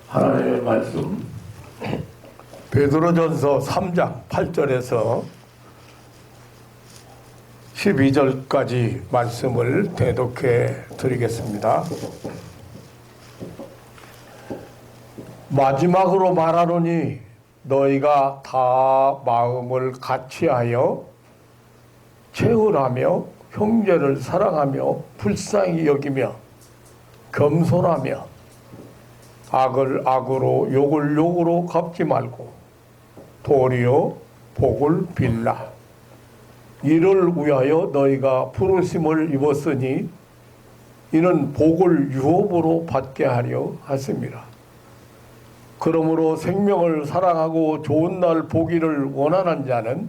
하나님의 말씀 베드로전서 3장 8절에서 12절까지 말씀을 대독해 드리겠습니다. 마지막으로 말하노니 너희가 다 마음을 같이하여 채울하며 형제를 사랑하며 불쌍히 여기며 겸손하며 악을 악으로 욕을 욕으로 갚지 말고 도리어 복을 빌라. 이를 위하여 너희가 부르심을 입었으니 이는 복을 유업으로 받게 하려 하심이라. 그러므로 생명을 사랑하고 좋은 날 보기를 원하는 자는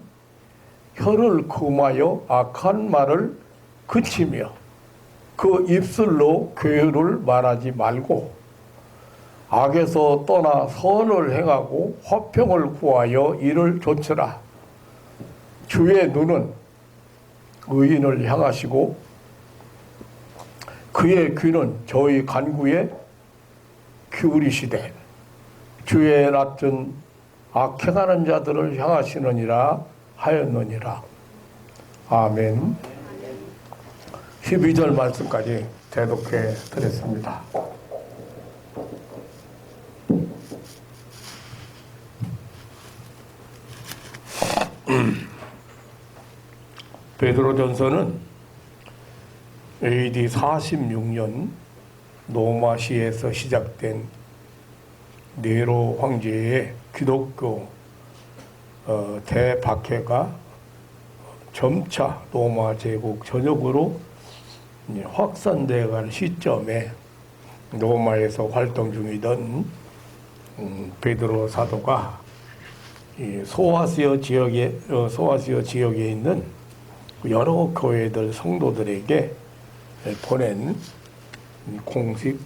혀를 금하여 악한 말을 그치며 그 입술로 괴를 말하지 말고 악에서 떠나 선을 행하고 화평을 구하여 이를 좇으라. 주의 눈은 의인을 향하시고 그의 귀는 저희 간구에 기울이시되 주의 낯은 악행하는 자들을 향하시느니라 하였느니라. 아멘. 12절 말씀까지 대독해 드렸습니다. 베드로전서는 AD 46년 로마시에서 시작된 네로 황제의 기독교 대박해가 점차 로마 제국 전역으로 확산되어가는 시점에 로마에서 활동 중이던 베드로 사도가 소아시아 지역에 있는 여러 교회들 성도들에게 보낸 공식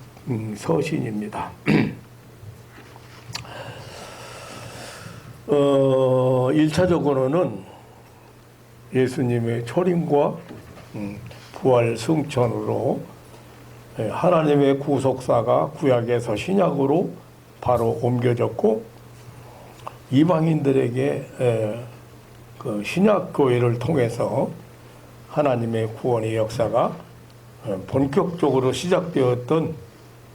서신입니다. 1차적으로는 예수님의 초림과 부활 승천으로 하나님의 구속사가 구약에서 신약으로 바로 옮겨졌고 이방인들에게 그 신약교회를 통해서 하나님의 구원의 역사가 본격적으로 시작되었던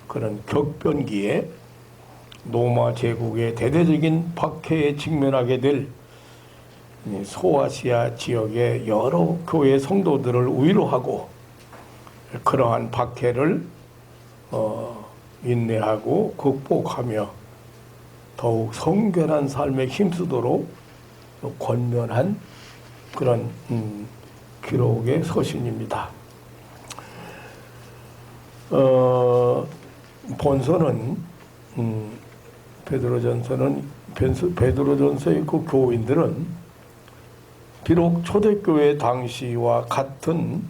그런 격변기에 로마 제국의 대대적인 박해에 직면하게 될 소아시아 지역의 여러 교회 성도들을 위로하고 그러한 박해를 인내하고 극복하며 더욱 성결한 삶에 힘쓰도록 권면한 그런 기록의 서신입니다. 본서는 베드로전서의 그 교인들은 비록 초대교회 당시와 같은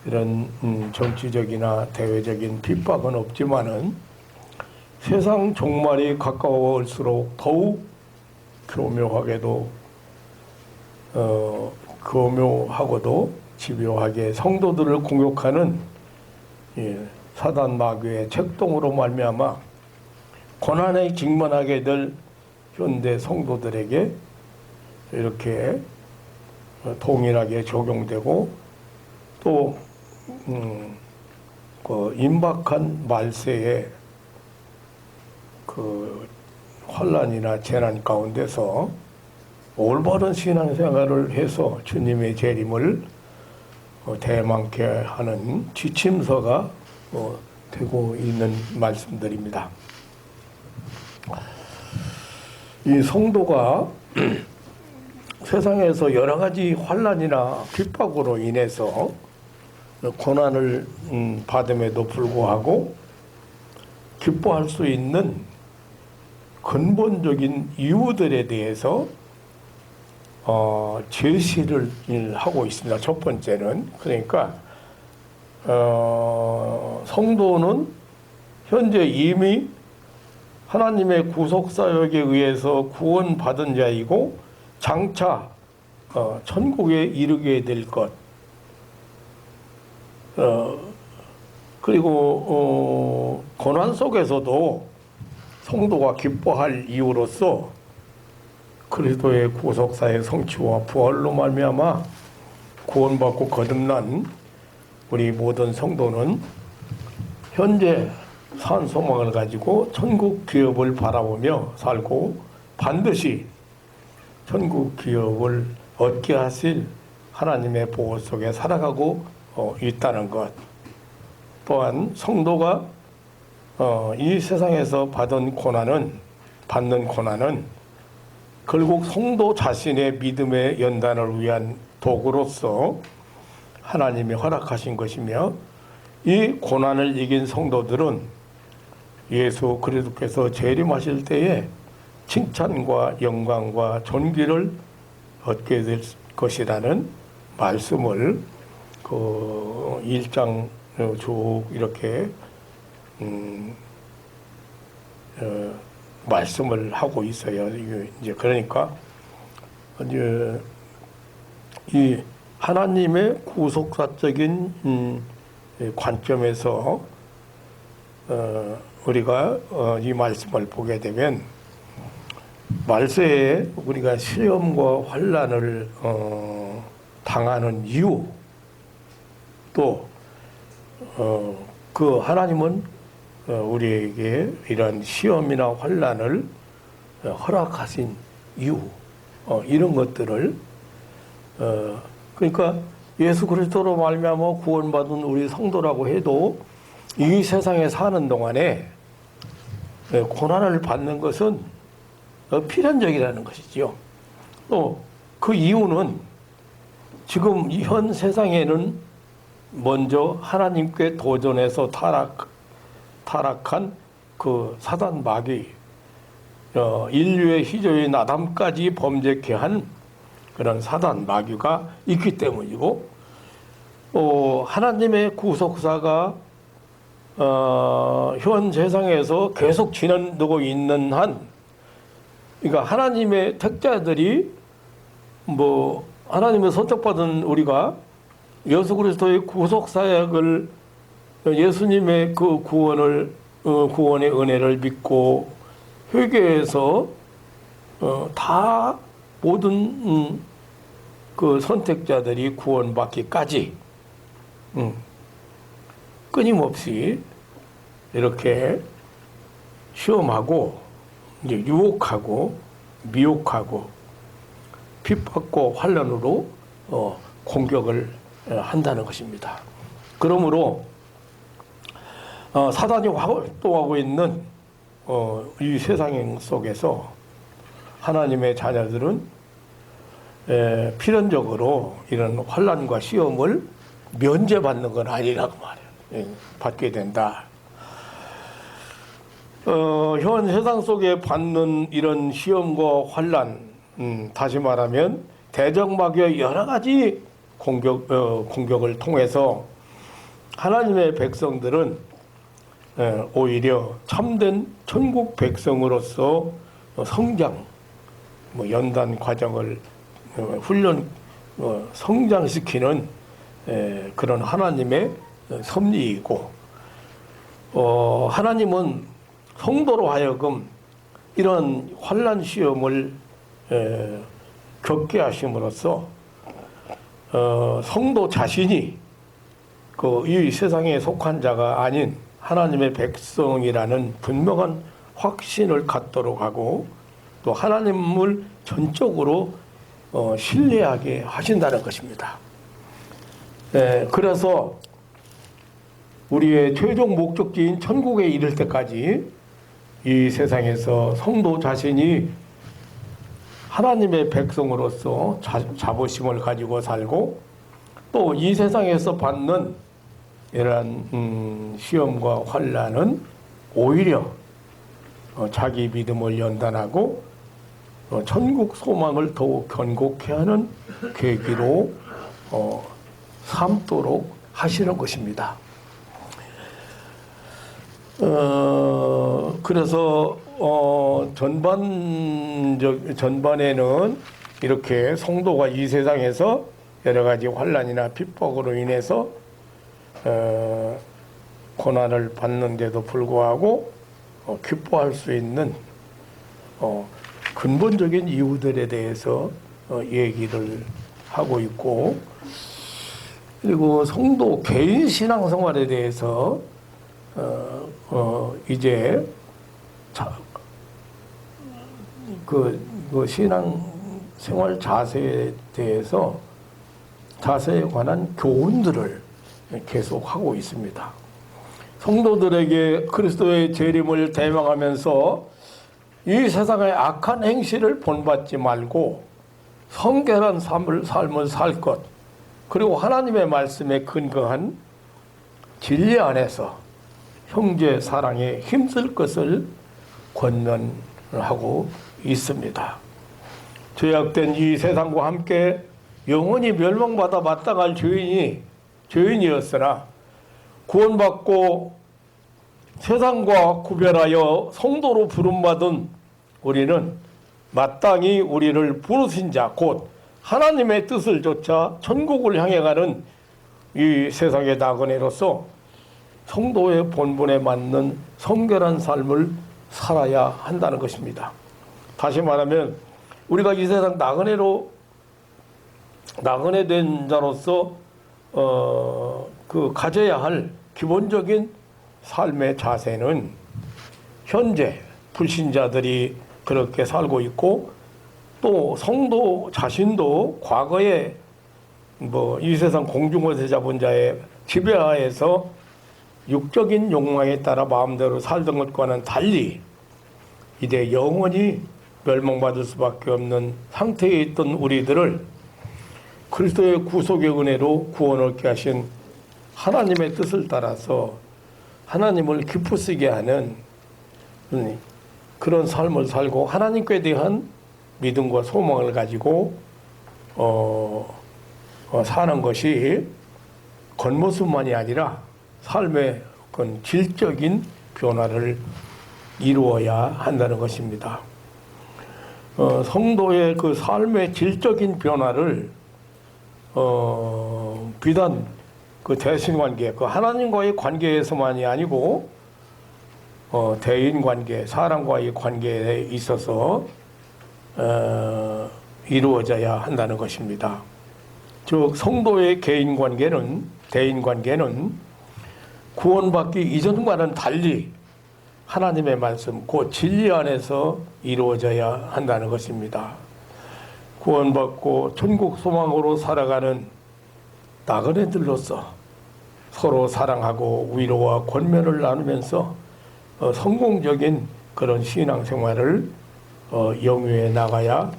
이런 정치적이나 대외적인 핍박은 없지만은 세상 종말이 가까워올수록 더욱 교묘하고도 집요하게 성도들을 공격하는 사단 마귀의 책동으로 말미암아 고난에 직면하게 될 현대 성도들에게 이렇게 동일하게 적용되고 또 그 임박한 말세에 그 환난이나 재난 가운데서 올바른 신앙생활을 해서 주님의 재림을 대망케 하는 지침서가 되고 있는 말씀들입니다. 이 성도가 세상에서 여러 가지 환난이나 핍박으로 인해서 고난을 받음에도 불구하고 기뻐할 수 있는 근본적인 이유들에 대해서 제시를 하고 있습니다. 첫 번째는 그러니까 성도는 현재 이미 하나님의 구속사역에 의해서 구원받은 자이고 장차 천국에 이르게 될 것, 그리고 고난 속에서도 성도가 기뻐할 이유로서 그리스도의 구속사의 성취와 부활로 말미암아 구원받고 거듭난 우리 모든 성도는 현재 산 소망을 가지고 천국 기업을 바라보며 살고 반드시 천국 기업을 얻게 하실 하나님의 보호 속에 살아가고 있다는 것. 또한 성도가 이 세상에서 받는 고난은 결국 성도 자신의 믿음의 연단을 위한 도구로서 하나님이 허락하신 것이며, 이 고난을 이긴 성도들은 예수 그리스도께서 재림하실 때에 칭찬과 영광과 존귀를 얻게 될 것이라는 말씀을 그 1장 쭉 이렇게 말씀을 하고 있어요. 이제 그러니까 이제 이 하나님의 구속사적인 관점에서 우리가 이 말씀을 보게 되면, 말세에 우리가 시험과 환난을 당하는 이유, 또 그 하나님은 우리에게 이런 시험이나 환난을 허락하신 이유, 이런 것들을 그러니까 예수 그리스도로 말미암아 구원받은 우리 성도라고 해도 이 세상에 사는 동안에 고난을 받는 것은 필연적이라는 것이지요. 또 그 이유는 지금 현 세상에는 먼저 하나님께 도전해서 타락한 그 사단 마귀, 인류의 희조인 아담까지 범죄케 한 그런 사단 마귀가 있기 때문이고, 하나님의 구속사가 현 세상에서 계속 진행되고 있는 한, 그러니까 하나님의 택자들이 하나님의 선택받은 우리가 예수 그리스도의 구속사역을, 예수님의 그 구원의 은혜를 믿고 회개해서 다 모든 그 선택자들이 구원받기까지 끊임없이 이렇게 시험하고 이제 유혹하고 미혹하고 핍박과 환난으로 공격을 한다는 것입니다. 그러므로 사단이 활동하고 있는 이 세상 속에서 하나님의 자녀들은 필연적으로 이런 환난과 시험을 면제받는 건 아니라고 말해요. 받게 된다. 현 세상 속에 받는 이런 시험과 환난, 다시 말하면 대적마귀의 여러 가지 공격을 통해서 하나님의 백성들은 오히려 참된 천국 백성으로서 성장, 연단 과정을 성장시키는 그런 하나님의 섭리이고, 하나님은 성도로 하여금 이런 환난 시험을 겪게 하심으로써 성도 자신이 이 세상에 속한 자가 아닌 하나님의 백성이라는 분명한 확신을 갖도록 하고, 또 하나님을 전적으로 신뢰하게 하신다는 것입니다. 그래서 우리의 최종 목적지인 천국에 이를 때까지 이 세상에서 성도 자신이 하나님의 백성으로서 자부심을 가지고 살고, 또 이 세상에서 받는 이러한 시험과 환난은 오히려 자기 믿음을 연단하고 천국 소망을 더욱 견고케 하는 계기로 삼도록 하시는 것입니다. 그래서 전반에는 이렇게 성도가 이 세상에서 여러 가지 환난이나 핍박으로 인해서 고난을 받는데도 불구하고 기뻐할 수 있는 근본적인 이유들에 대해서 얘기를 하고 있고, 그리고 성도 개인 신앙생활에 대해서 이제 그 신앙생활 자세에 대해서 자세에 관한 교훈들을 계속 하고 있습니다. 성도들에게 그리스도의 재림을 대망하면서 이 세상의 악한 행실을 본받지 말고 성결한 삶을 살 것, 그리고 하나님의 말씀에 근거한 진리 안에서 형제 사랑에 힘쓸 것을 권면하고 있습니다. 죄악된 이 세상과 함께 영원히 멸망받아 마땅할 죄인이었으나 구원받고 세상과 구별하여 성도로 부름받은 우리는 마땅히 우리를 부르신 자, 곧 하나님의 뜻을 좇아 천국을 향해 가는 이 세상의 나그네로서 성도의 본분에 맞는 성결한 삶을 살아야 한다는 것입니다. 다시 말하면 우리가 이 세상 나그네 된 자로서 가져야 할 기본적인 삶의 자세는 현재 불신자들이 그렇게 살고 있고, 또 성도 자신도 과거에 이 세상 공중권세 잡은 자의 지배하에서 육적인 욕망에 따라 마음대로 살던 것과는 달리 이제 영원히 멸망받을 수밖에 없는 상태에 있던 우리들을 그리스도의 구속의 은혜로 구원을 얻게 하신 하나님의 뜻을 따라서 하나님을 기쁘시게 하는 그런 삶을 살고 하나님께 대한 믿음과 소망을 가지고 사는 것이 겉모습만이 아니라 삶의 질적인 변화를 이루어야 한다는 것입니다. 성도의 그 삶의 질적인 변화를 비단 그 대신관계, 그 하나님과의 관계에서만이 아니고 대인관계, 사람과의 관계에 있어서 이루어져야 한다는 것입니다. 즉 성도의 개인관계는, 대인관계는 구원받기 이전과는 달리 하나님의 말씀, 곧 진리 안에서 이루어져야 한다는 것입니다. 구원받고 천국 소망으로 살아가는 나그네들로서 서로 사랑하고 위로와 권면을 나누면서 성공적인 그런 신앙생활을 영위해 나가야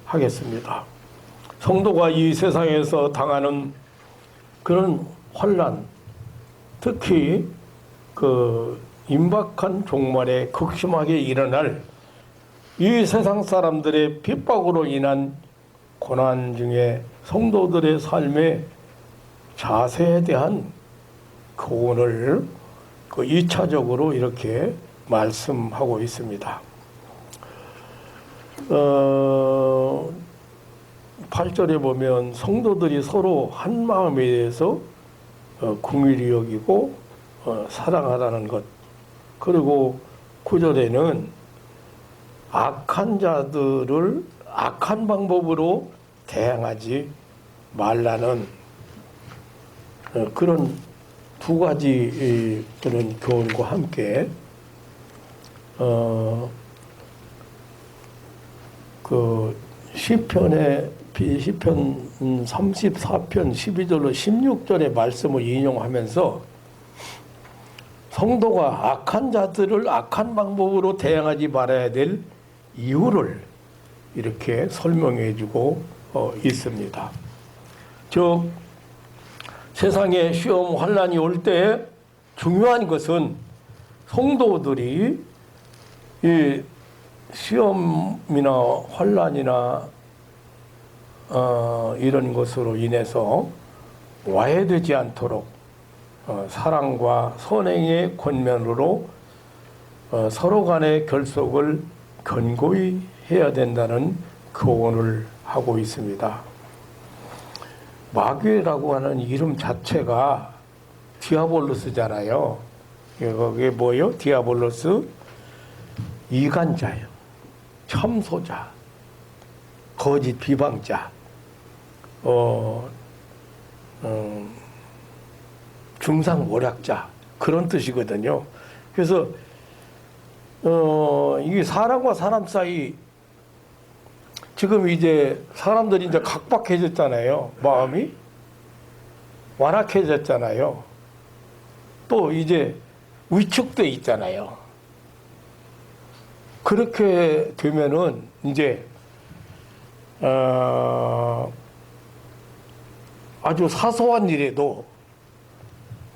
하겠습니다. 성도가 이 세상에서 당하는 그런 환난, 특히 그 임박한 종말에 극심하게 일어날 이 세상 사람들의 핍박으로 인한 고난 중에 성도들의 삶의 자세에 대한 교훈을 2차적으로 이렇게 말씀하고 있습니다. 8절에 보면 성도들이 서로 한 마음에 대해서 긍휼히 여기고 사랑하라는 것, 그리고 9절에는 악한 자들을 악한 방법으로 대항하지 말라는 그런 두 가지 그런 교훈과 함께 그 시편 34편 12절로 16절의 말씀을 인용하면서 성도가 악한 자들을 악한 방법으로 대항하지 말아야 될 이유를 이렇게 설명해 주고 있습니다. 즉 세상에 시험 환난이 올 때 중요한 것은 성도들이 이 시험이나 환난이나 이런 것으로 인해서 와해되지 않도록 사랑과 선행의 권면으로 서로 간의 결속을 견고히 해야 된다는 교훈을 하고 있습니다. 마귀라고 하는 이름 자체가 디아볼로스잖아요. 그게 뭐예요? 디아볼로스 이간자예요. 첨소자, 거짓 비방자, 중상모략자 그런 뜻이거든요. 그래서 이게 사람과 사람 사이 지금 이제 사람들이 이제 각박해졌잖아요. 마음이 완악해졌잖아요. 또 이제 위축돼 있잖아요. 그렇게 되면은 이제 아주 사소한 일에도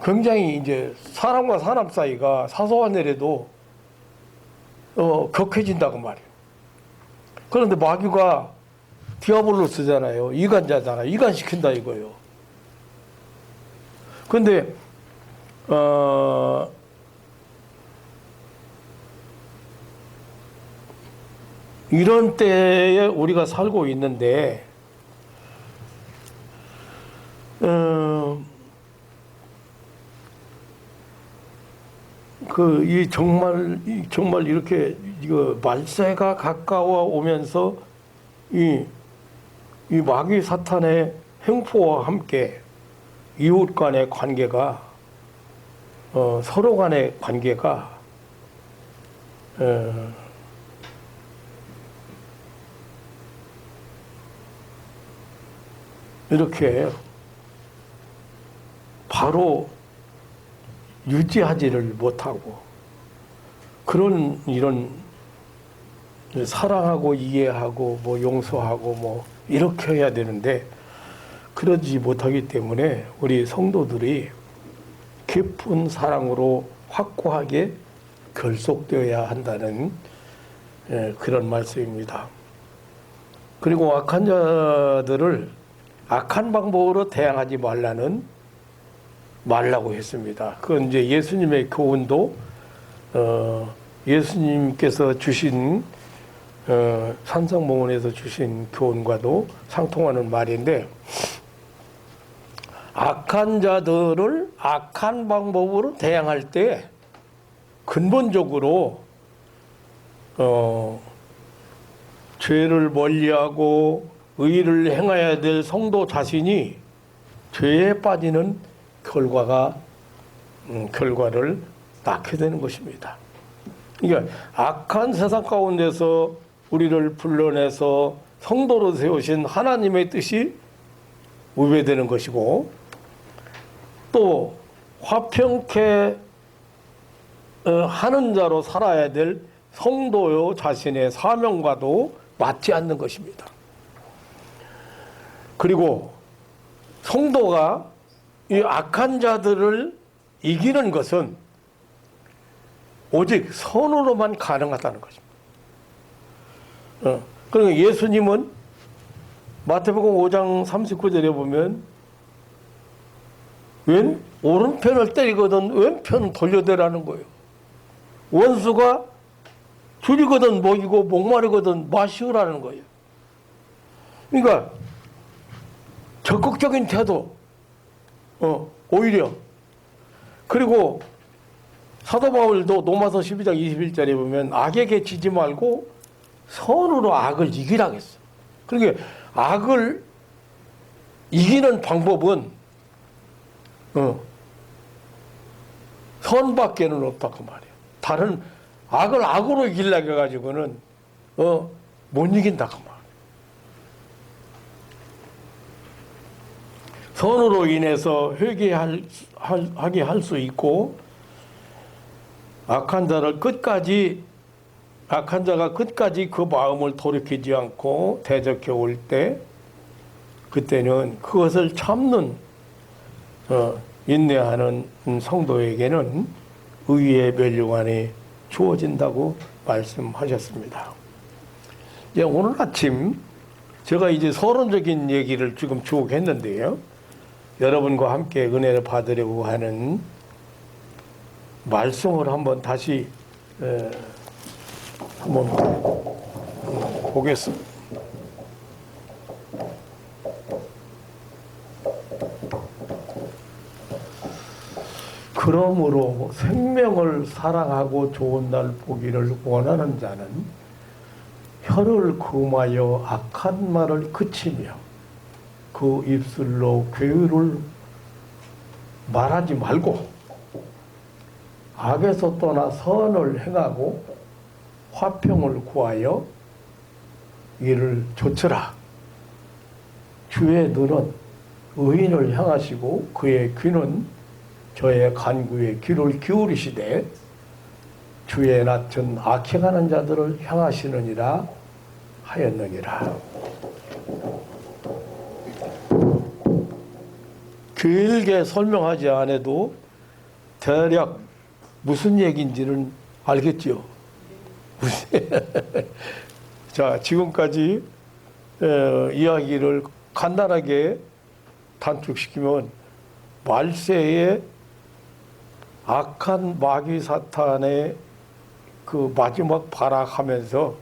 굉장히 이제 사람과 사람 사이가 사소한 일에도 격해진다고 말이에요. 그런데 마귀가 디아볼로스잖아요. 이간자잖아요. 이간시킨다 이거예요. 근데 이런 때에 우리가 살고 있는데 이 정말 이렇게 이거 말세가 가까워 오면서 이 마귀 사탄의 횡포와 함께 이웃 간의 관계가 서로 간의 관계가 이렇게 바로 유지하지를 못하고 그런 이런 사랑하고 이해하고 뭐 용서하고 뭐 이렇게 해야 되는데 그러지 못하기 때문에 우리 성도들이 깊은 사랑으로 확고하게 결속되어야 한다는 그런 말씀입니다. 그리고 악한 자들을 악한 방법으로 대항하지 말라고 했습니다. 그건 이제 예수님의 교훈도 예수님께서 주신 산상몽원에서 주신 교훈과도 상통하는 말인데 악한 자들을 악한 방법으로 대항할 때 근본적으로 죄를 멀리하고 의를 행해야 될 성도 자신이 죄에 빠지는 결과를 낳게 되는 것입니다. 그러니까 악한 세상 가운데서 우리를 불러내서 성도로 세우신 하나님의 뜻이 위배되는 것이고 또 화평케 하는 자로 살아야 될 성도요 자신의 사명과도 맞지 않는 것입니다. 그리고 성도가 이 악한 자들을 이기는 것은 오직 선으로만 가능하다는 것입니다. 그러니까 예수님은 마태복음 5장 39절에 보면 오른편을 때리거든 왼편은 돌려대라는 거예요. 원수가 줄이거든 먹이고 목마르거든 마시우라는 거예요. 그러니까 적극적인 태도, 오히려. 그리고 사도 바울도 로마서 12장 21절에 보면 악에게 지지 말고 선으로 악을 이기라 했어. 그러니까 악을 이기는 방법은 선밖에는 없다고 말이에요. 다른 악을 악으로 이기려고 해가지고는 못 이긴다고 말이에요. 선으로 인해서 회개하게 할 수 있고 악한 자가 끝까지 그 마음을 돌이키지 않고 대적해 올 때 그때는 그것을 참는 인내하는 성도에게는 의의 멸류관이 주어진다고 말씀하셨습니다. 이제 오늘 아침 제가 이제 서론적인 얘기를 지금 쭉 했는데요. 여러분과 함께 은혜를 받으려고 하는 말씀을 한번 다시 한번 보겠습니다. 그러므로 생명을 사랑하고 좋은 날 보기를 원하는 자는 혀를 금하여 악한 말을 그치며 그 입술로 괴유를 말하지 말고 악에서 떠나 선을 행하고 화평을 구하여 이를 조처라. 주의 눈은 의인을 향하시고 그의 귀는 저의 간구에 귀를 기울이시되 주의 낯은 악행하는 자들을 향하시느니라 하였느니라. 길게 설명하지 않아도 대략 무슨 얘기인지는 알겠죠? 자, 지금까지 이야기를 간단하게 단축시키면 말세의 악한 마귀 사탄의 그 마지막 발악하면서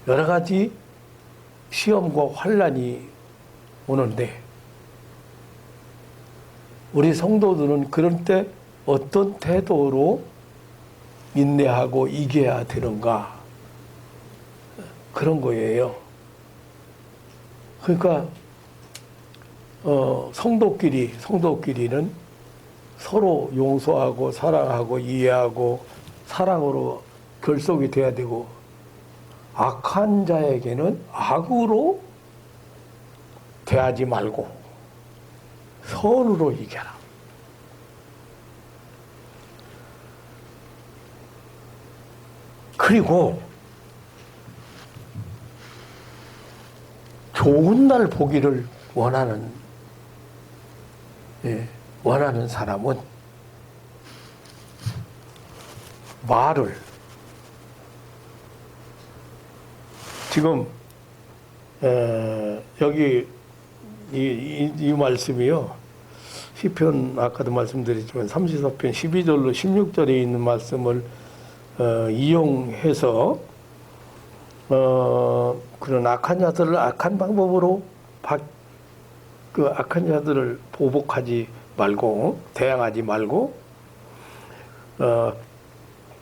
여러 가지 시험과 환란이 오는데 우리 성도들은 그럴 때 어떤 태도로 인내하고 이겨야 되는가 그런 거예요. 그러니까 성도끼리는 서로 용서하고 사랑하고 이해하고 사랑으로 결속이 돼야 되고 악한 자에게는 악으로 대하지 말고 선으로 이겨라. 그리고 좋은 날 보기를 원하는 사람은 말을 지금 여기 이 말씀이요. 시편 아까도 말씀드렸지만 34편 12절로 16절에 있는 말씀을 이용해서 그런 악한 자들을 악한 방법으로 그 악한 자들을 보복하지 말고 대항하지 말고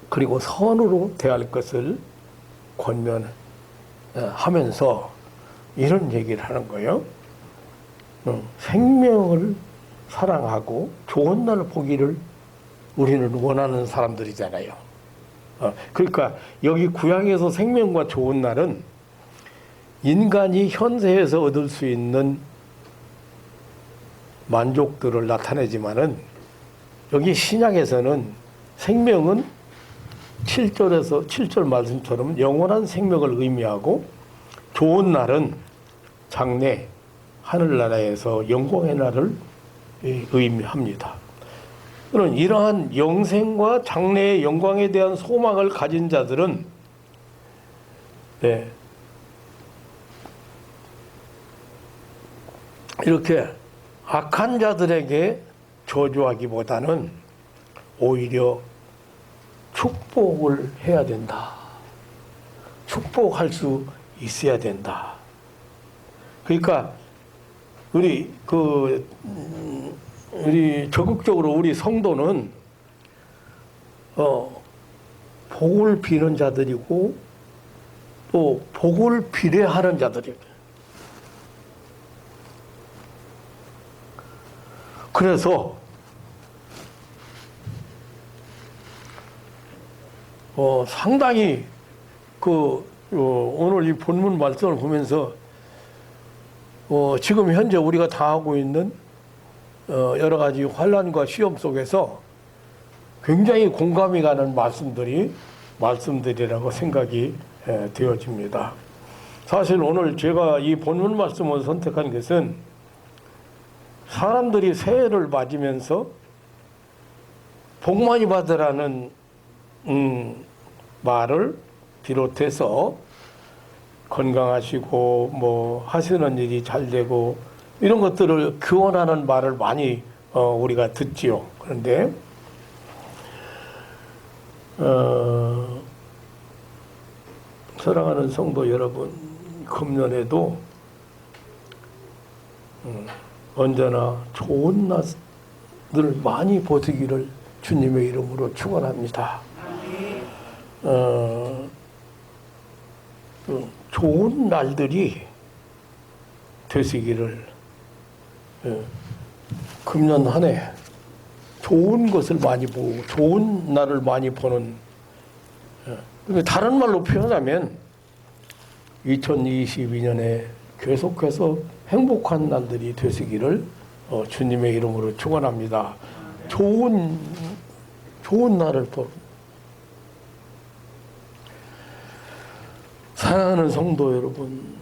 그리고 선으로 대할 것을 권면하면서 이런 얘기를 하는 거예요. 생명을 사랑하고 좋은 날 보기를 우리는 원하는 사람들이잖아요. 그러니까 여기 구약에서 생명과 좋은 날은 인간이 현세에서 얻을 수 있는 만족들을 나타내지만은 여기 신약에서는 생명은 7절 말씀처럼 영원한 생명을 의미하고 좋은 날은 장래 하늘나라에서 영광의 날을 의미합니다. 그런 이러한 영생과 장래의 영광에 대한 소망을 가진 자들은 이렇게 악한 자들에게 저주하기보다는 오히려 축복을 해야 된다. 축복할 수 있어야 된다. 그러니까 우리 적극적으로 우리 성도는 복을 비는 자들이고 또 복을 비례하는 자들이에요. 그래서 상당히 오늘 이 본문 말씀을 보면서 지금 현재 우리가 당하고 있는 여러 가지 환란과 시험 속에서 굉장히 공감이 가는 말씀들이라고 생각이 되어집니다. 사실 오늘 제가 이 본문 말씀을 선택한 것은 사람들이 새해를 맞으면서 복 많이 받으라는 말을 비롯해서 건강하시고 뭐 하시는 일이 잘 되고 이런 것들을 교원하는 말을 많이 우리가 듣지요. 그런데 사랑하는 성도 여러분, 금년에도 언제나 좋은 늘 많이 보시기를 주님의 이름으로 축원합니다. 좋은 날들이 되시기를, 금년 한 해 좋은 것을 많이 보고 좋은 날을 많이 보는, 다른 말로 표현하면 2022년에 계속해서 행복한 날들이 되시기를 주님의 이름으로 축원합니다. 좋은 날을 또 사랑하는 성도 여러분,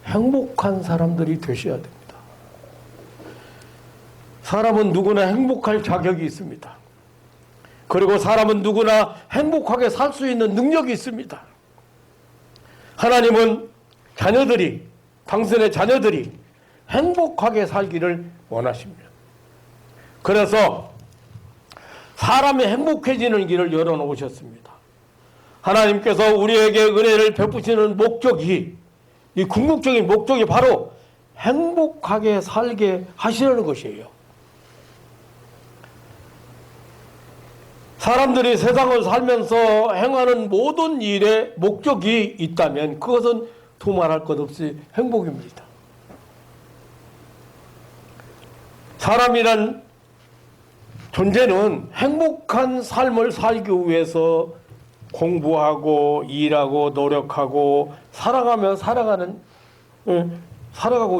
행복한 사람들이 되셔야 됩니다. 사람은 누구나 행복할 자격이 있습니다. 그리고 사람은 누구나 행복하게 살 수 있는 능력이 있습니다. 하나님은 당신의 자녀들이 행복하게 살기를 원하십니다. 그래서 사람이 행복해지는 길을 열어놓으셨습니다. 하나님께서 우리에게 은혜를 베푸시는 목적이, 이 궁극적인 목적이 바로 행복하게 살게 하시려는 것이에요. 사람들이 세상을 살면서 행하는 모든 일에 목적이 있다면 그것은 두말할 것 없이 행복입니다. 사람이란 존재는 행복한 삶을 살기 위해서 공부하고 일하고 노력하고 살아가고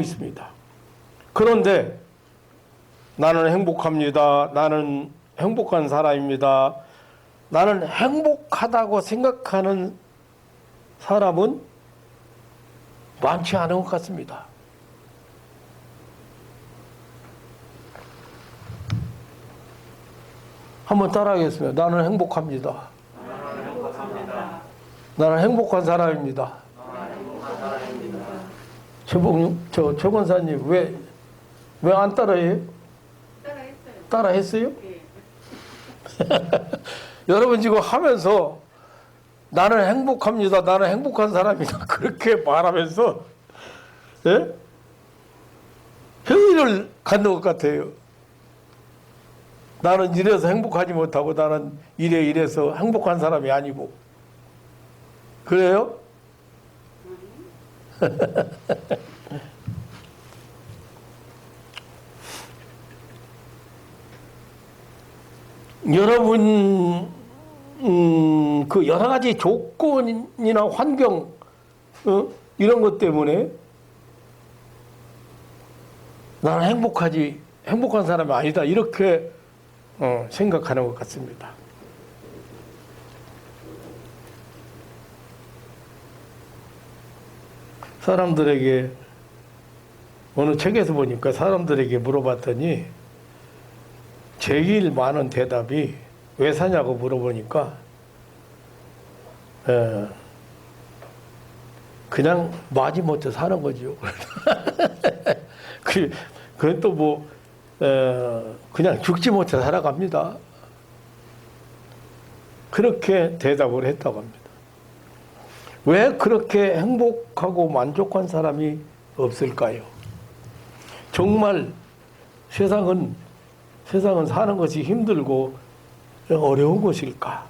있습니다. 그런데 나는 행복합니다. 나는 행복한 사람입니다. 나는 행복하다고 생각하는 사람은 많지 않은 것 같습니다. 한번 따라하겠습니다. 나는 행복합니다. 나는 행복한 사람입니다. 최 권사님 왜 안 따라해요? 따라했어요? 여러분 지금 하면서 나는 행복합니다. 나는 행복한 사람이다. 그렇게 말하면서 회의를 갖는 것 같아요. 나는 이래서 행복하지 못하고 나는 이래서 행복한 사람이 아니고. 그래요? 여러분, 그 여러 가지 조건이나 환경, 이런 것 때문에 나는 행복한 사람이 아니다. 이렇게 생각하는 것 같습니다. 사람들에게, 어느 책에서 보니까 사람들에게 물어봤더니 제일 많은 대답이 왜 사냐고 물어보니까 그냥 마지못해 사는 거죠. 그건 또 뭐 그냥 죽지 못해 살아갑니다. 그렇게 대답을 했다고 합니다. 왜 그렇게 행복하고 만족한 사람이 없을까요? 정말 세상은 사는 것이 힘들고 어려운 것일까?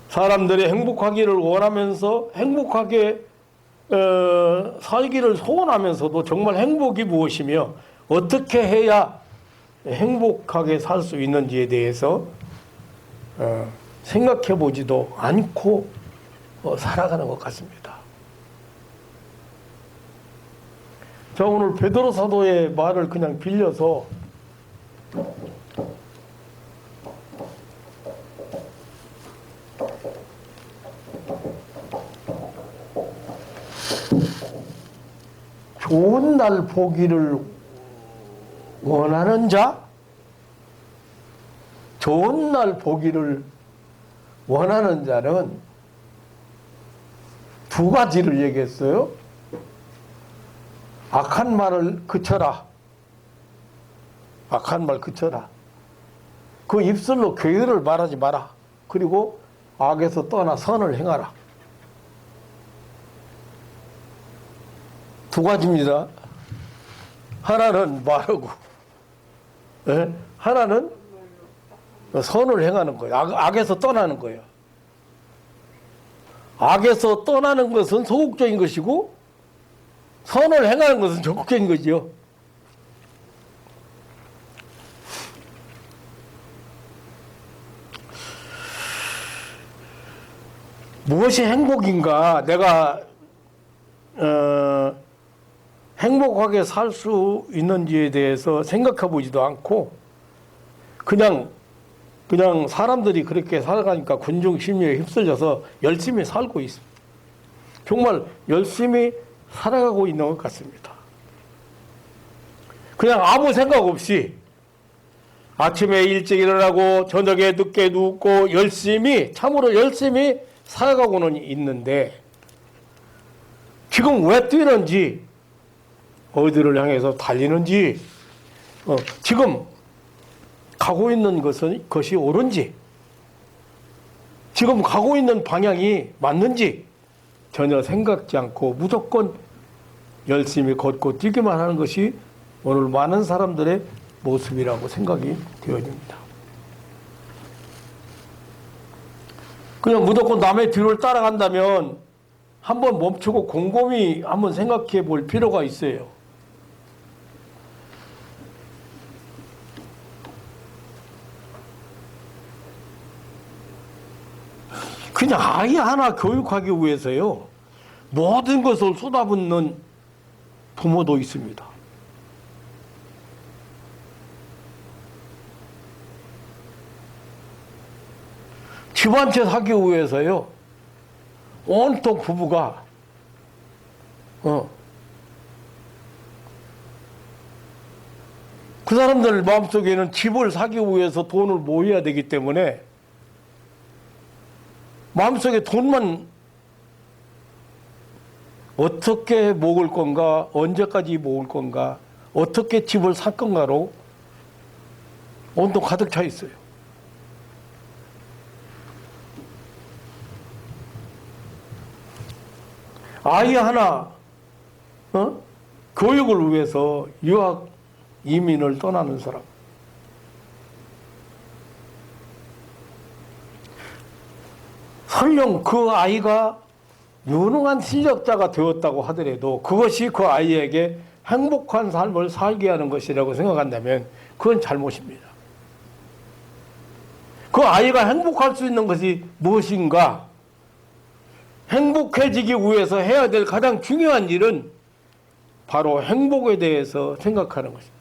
사람들이 행복하기를 원하면서 행복하게 살기를 소원하면서도 정말 행복이 무엇이며 어떻게 해야 행복하게 살 수 있는지에 대해서 생각해 보지도 않고 살아가는 것 같습니다. 자, 오늘 베드로 사도의 말을 그냥 빌려서 좋은 날 보기를 원하는 자, 좋은 날 보기를 원하는 자는 두 가지를 얘기했어요. 악한 말을 그쳐라. 악한 말 그쳐라. 그 입술로 괴를 말하지 마라. 그리고 악에서 떠나 선을 행하라. 두 가지입니다. 하나는 말하고 예? 하나는 선을 행하는 거예요. 악에서 떠나는 거예요. 악에서 떠나는 것은 소극적인 것이고 선을 행하는 것은 적극적인 거죠. 무엇이 행복인가? 내가 행복하게 살 수 있는지에 대해서 생각해 보지도 않고 그냥 사람들이 그렇게 살아가니까 군중 심리에 휩쓸려서 열심히 살고 있습니다. 정말 열심히 살아가고 있는 것 같습니다. 그냥 아무 생각 없이 아침에 일찍 일어나고 저녁에 늦게 눕고 열심히 참으로 열심히 살아가고는 있는데 지금 왜 뛰는지 어디를 향해서 달리는지 지금 가고 있는 것이 옳은지 지금 가고 있는 방향이 맞는지 전혀 생각지 않고 무조건 열심히 걷고 뛰기만 하는 것이 오늘 많은 사람들의 모습이라고 생각이 되어집니다. 그냥 무조건 남의 뒤를 따라간다면 한번 멈추고 곰곰이 한번 생각해 볼 필요가 있어요. 그냥 아이 하나 교육하기 위해서요. 모든 것을 쏟아붓는 부모도 있습니다. 집 한 채 사기 위해서요. 온통 부부가 그 사람들 마음속에는 집을 사기 위해서 돈을 모여야 되기 때문에 마음속에 돈만 어떻게 모을 건가, 언제까지 모을 건가, 어떻게 집을 살 건가로 온통 가득 차 있어요. 아이 하나 교육을 위해서 유학 이민을 떠나는 사람, 설령 그 아이가 유능한 실력자가 되었다고 하더라도 그것이 그 아이에게 행복한 삶을 살게 하는 것이라고 생각한다면 그건 잘못입니다. 그 아이가 행복할 수 있는 것이 무엇인가? 행복해지기 위해서 해야 될 가장 중요한 일은 바로 행복에 대해서 생각하는 것입니다.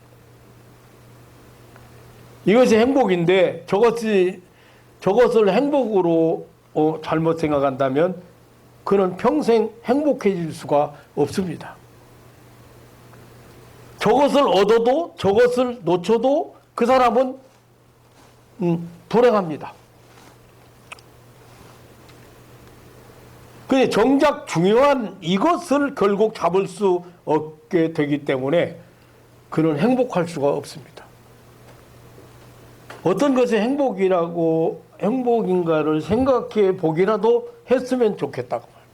이것이 행복인데 저것을 행복으로 잘못 생각한다면 그는 평생 행복해질 수가 없습니다. 저것을 얻어도 저것을 놓쳐도 그 사람은 불행합니다. 근데 정작 중요한 이것을 결국 잡을 수 없게 되기 때문에 그는 행복할 수가 없습니다. 어떤 것이 행복인가를 생각해 보기라도 했으면 좋겠다고 말합니다.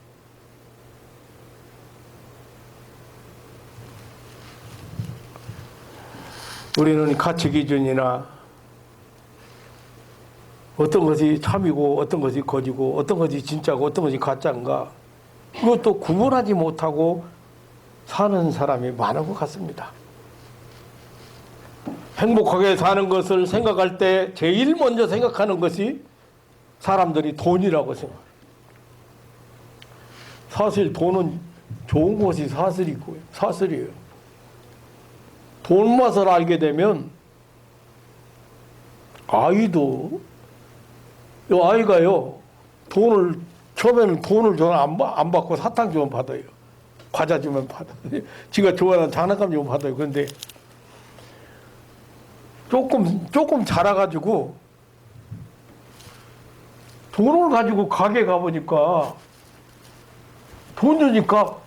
우리는 가치 기준이나 어떤 것이 참이고 어떤 것이 거짓고 어떤 것이 진짜고 어떤 것이 가짜인가 이것도 구분하지 못하고 사는 사람이 많은 것 같습니다. 행복하게 사는 것을 생각할 때 제일 먼저 생각하는 것이 사람들이 돈이라고 생각해요. 사실 돈은 좋은 것이 사슬이에요. 돈 맛을 알게 되면 아이가요 처음에는 돈을 안 받고 사탕 좀 받아요. 과자 주면 받아요. 지가 좋아하는 장난감 좀 받아요. 그런데 조금 자라가지고 돈을 가지고 가게 가보니까 돈 주니까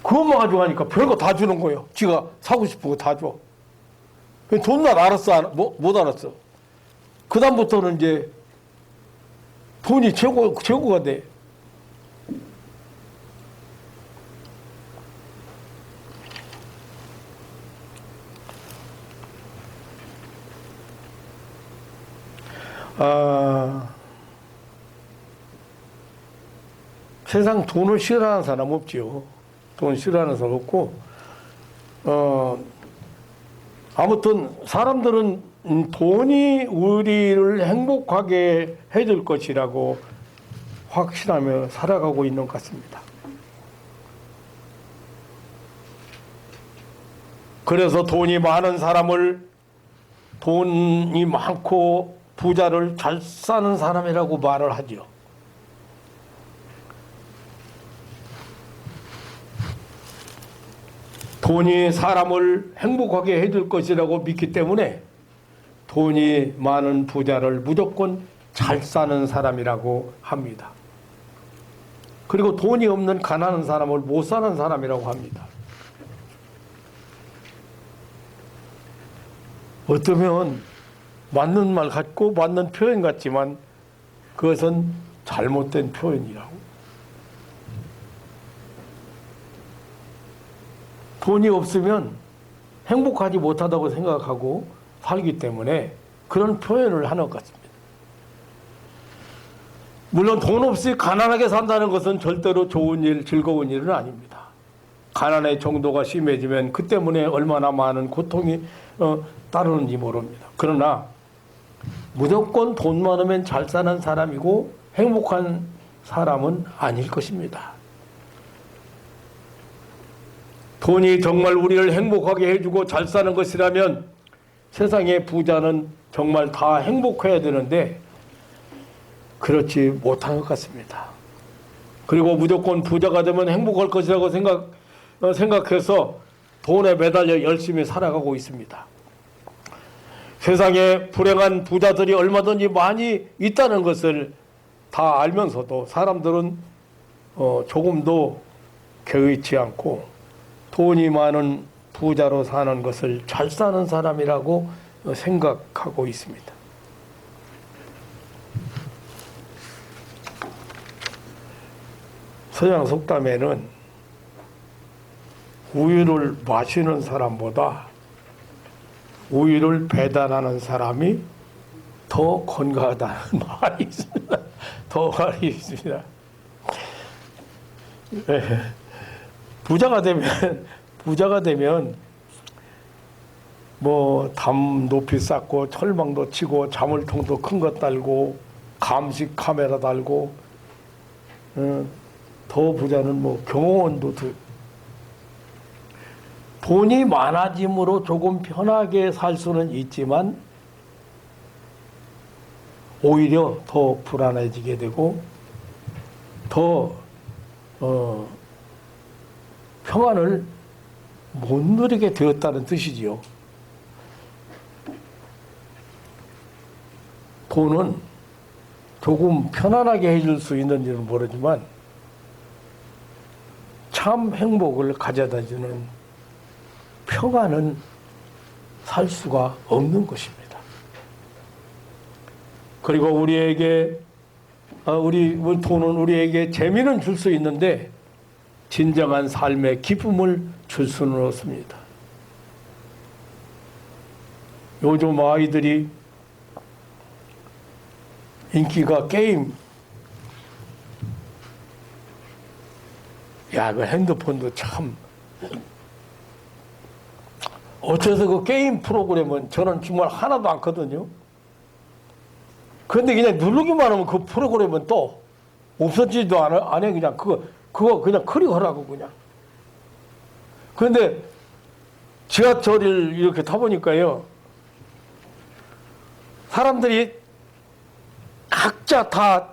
그것만 가지고 가니까 별거 다 주는 거예요. 지가 사고 싶은 거 다 줘. 돈만 알았어? 못 알았어. 그 다음부터는 이제 돈이 최고가 돼. 세상 돈을 싫어하는 사람 없지요. 돈 싫어하는 사람 없고, 아무튼 사람들은 돈이 우리를 행복하게 해줄 것이라고 확신하며 살아가고 있는 것 같습니다. 그래서 돈이 많고 부자를 잘 사는 사람이라고 말을 하죠. 돈이 사람을 행복하게 해줄 것이라고 믿기 때문에 돈이 많은 부자를 무조건 잘 사는 사람이라고 합니다. 그리고 돈이 없는 가난한 사람을 못 사는 사람이라고 합니다. 어쩌면 맞는 말 같고 맞는 표현 같지만 그것은 잘못된 표현이라고. 돈이 없으면 행복하지 못하다고 생각하고 살기 때문에 그런 표현을 하는 것 같습니다. 물론 돈 없이 가난하게 산다는 것은 절대로 좋은 일, 즐거운 일은 아닙니다. 가난의 정도가 심해지면 그 때문에 얼마나 많은 고통이 따르는지 모릅니다. 그러나 무조건 돈 많으면 잘 사는 사람이고 행복한 사람은 아닐 것입니다. 돈이 정말 우리를 행복하게 해주고 잘 사는 것이라면 세상의 부자는 정말 다 행복해야 되는데 그렇지 못한 것 같습니다. 그리고 무조건 부자가 되면 행복할 것이라고 생각해서 돈에 매달려 열심히 살아가고 있습니다. 세상에 불행한 부자들이 얼마든지 많이 있다는 것을 다 알면서도 사람들은 조금도 개의치 않고 돈이 많은 부자로 사는 것을 잘 사는 사람이라고 생각하고 있습니다. 서양 속담에는 우유를 마시는 사람보다 우유를 배달하는 사람이 더 건강하다는 말이 있습니다. 더 말이 있습니다. 네. 부자가 되면 뭐 담 높이 쌓고 철망도 치고 자물통도 큰 것 달고 감식 카메라 달고 더 부자는 뭐 경호원도 돈이 많아짐으로 조금 편하게 살 수는 있지만 오히려 더 불안해지게 되고 더 평안을 못 누리게 되었다는 뜻이지요. 돈은 조금 편안하게 해줄 수 있는지는 모르지만 참 행복을 가져다주는 평안은 살 수가 없는 것입니다. 그리고 돈은 우리에게 재미는 줄 수 있는데 진정한 삶의 기쁨을 줄 수는 없습니다. 요즘 아이들이 인기가 게임, 그 핸드폰도 참 어째서 그 게임 프로그램은 저는 정말 하나도 않거든요. 그런데 그냥 누르기만 하면 그 프로그램은 또 없어지지도 않아. 그냥 그거 그냥 클릭하라고 그냥. 그런데 지하철을 이렇게 타보니까요. 사람들이 각자 다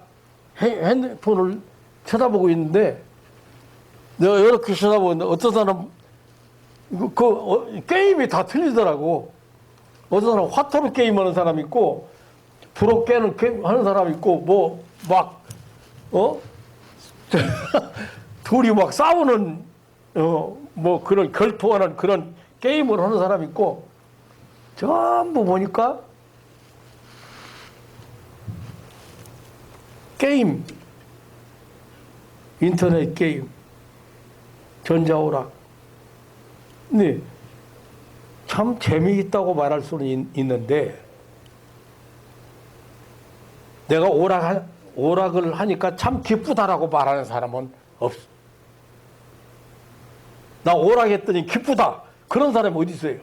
핸드폰을 쳐다보고 있는데 내가 이렇게 쳐다보는데 어떤 사람 게임이 다 틀리더라고. 어떤 사람 화토로 게임하는 사람 있고 프로 깨는 게임 하는 사람 있고 둘이 막 싸우는 그런 결투하는 그런 게임을 하는 사람 있고 전부 보니까 게임, 인터넷 게임, 전자오락. 근데 참 재미있다고 말할 수는 있는데 내가 오락을 하니까 참 기쁘다라고 말하는 사람은 없어. 나 오락했더니 기쁘다. 그런 사람이 어디 있어요?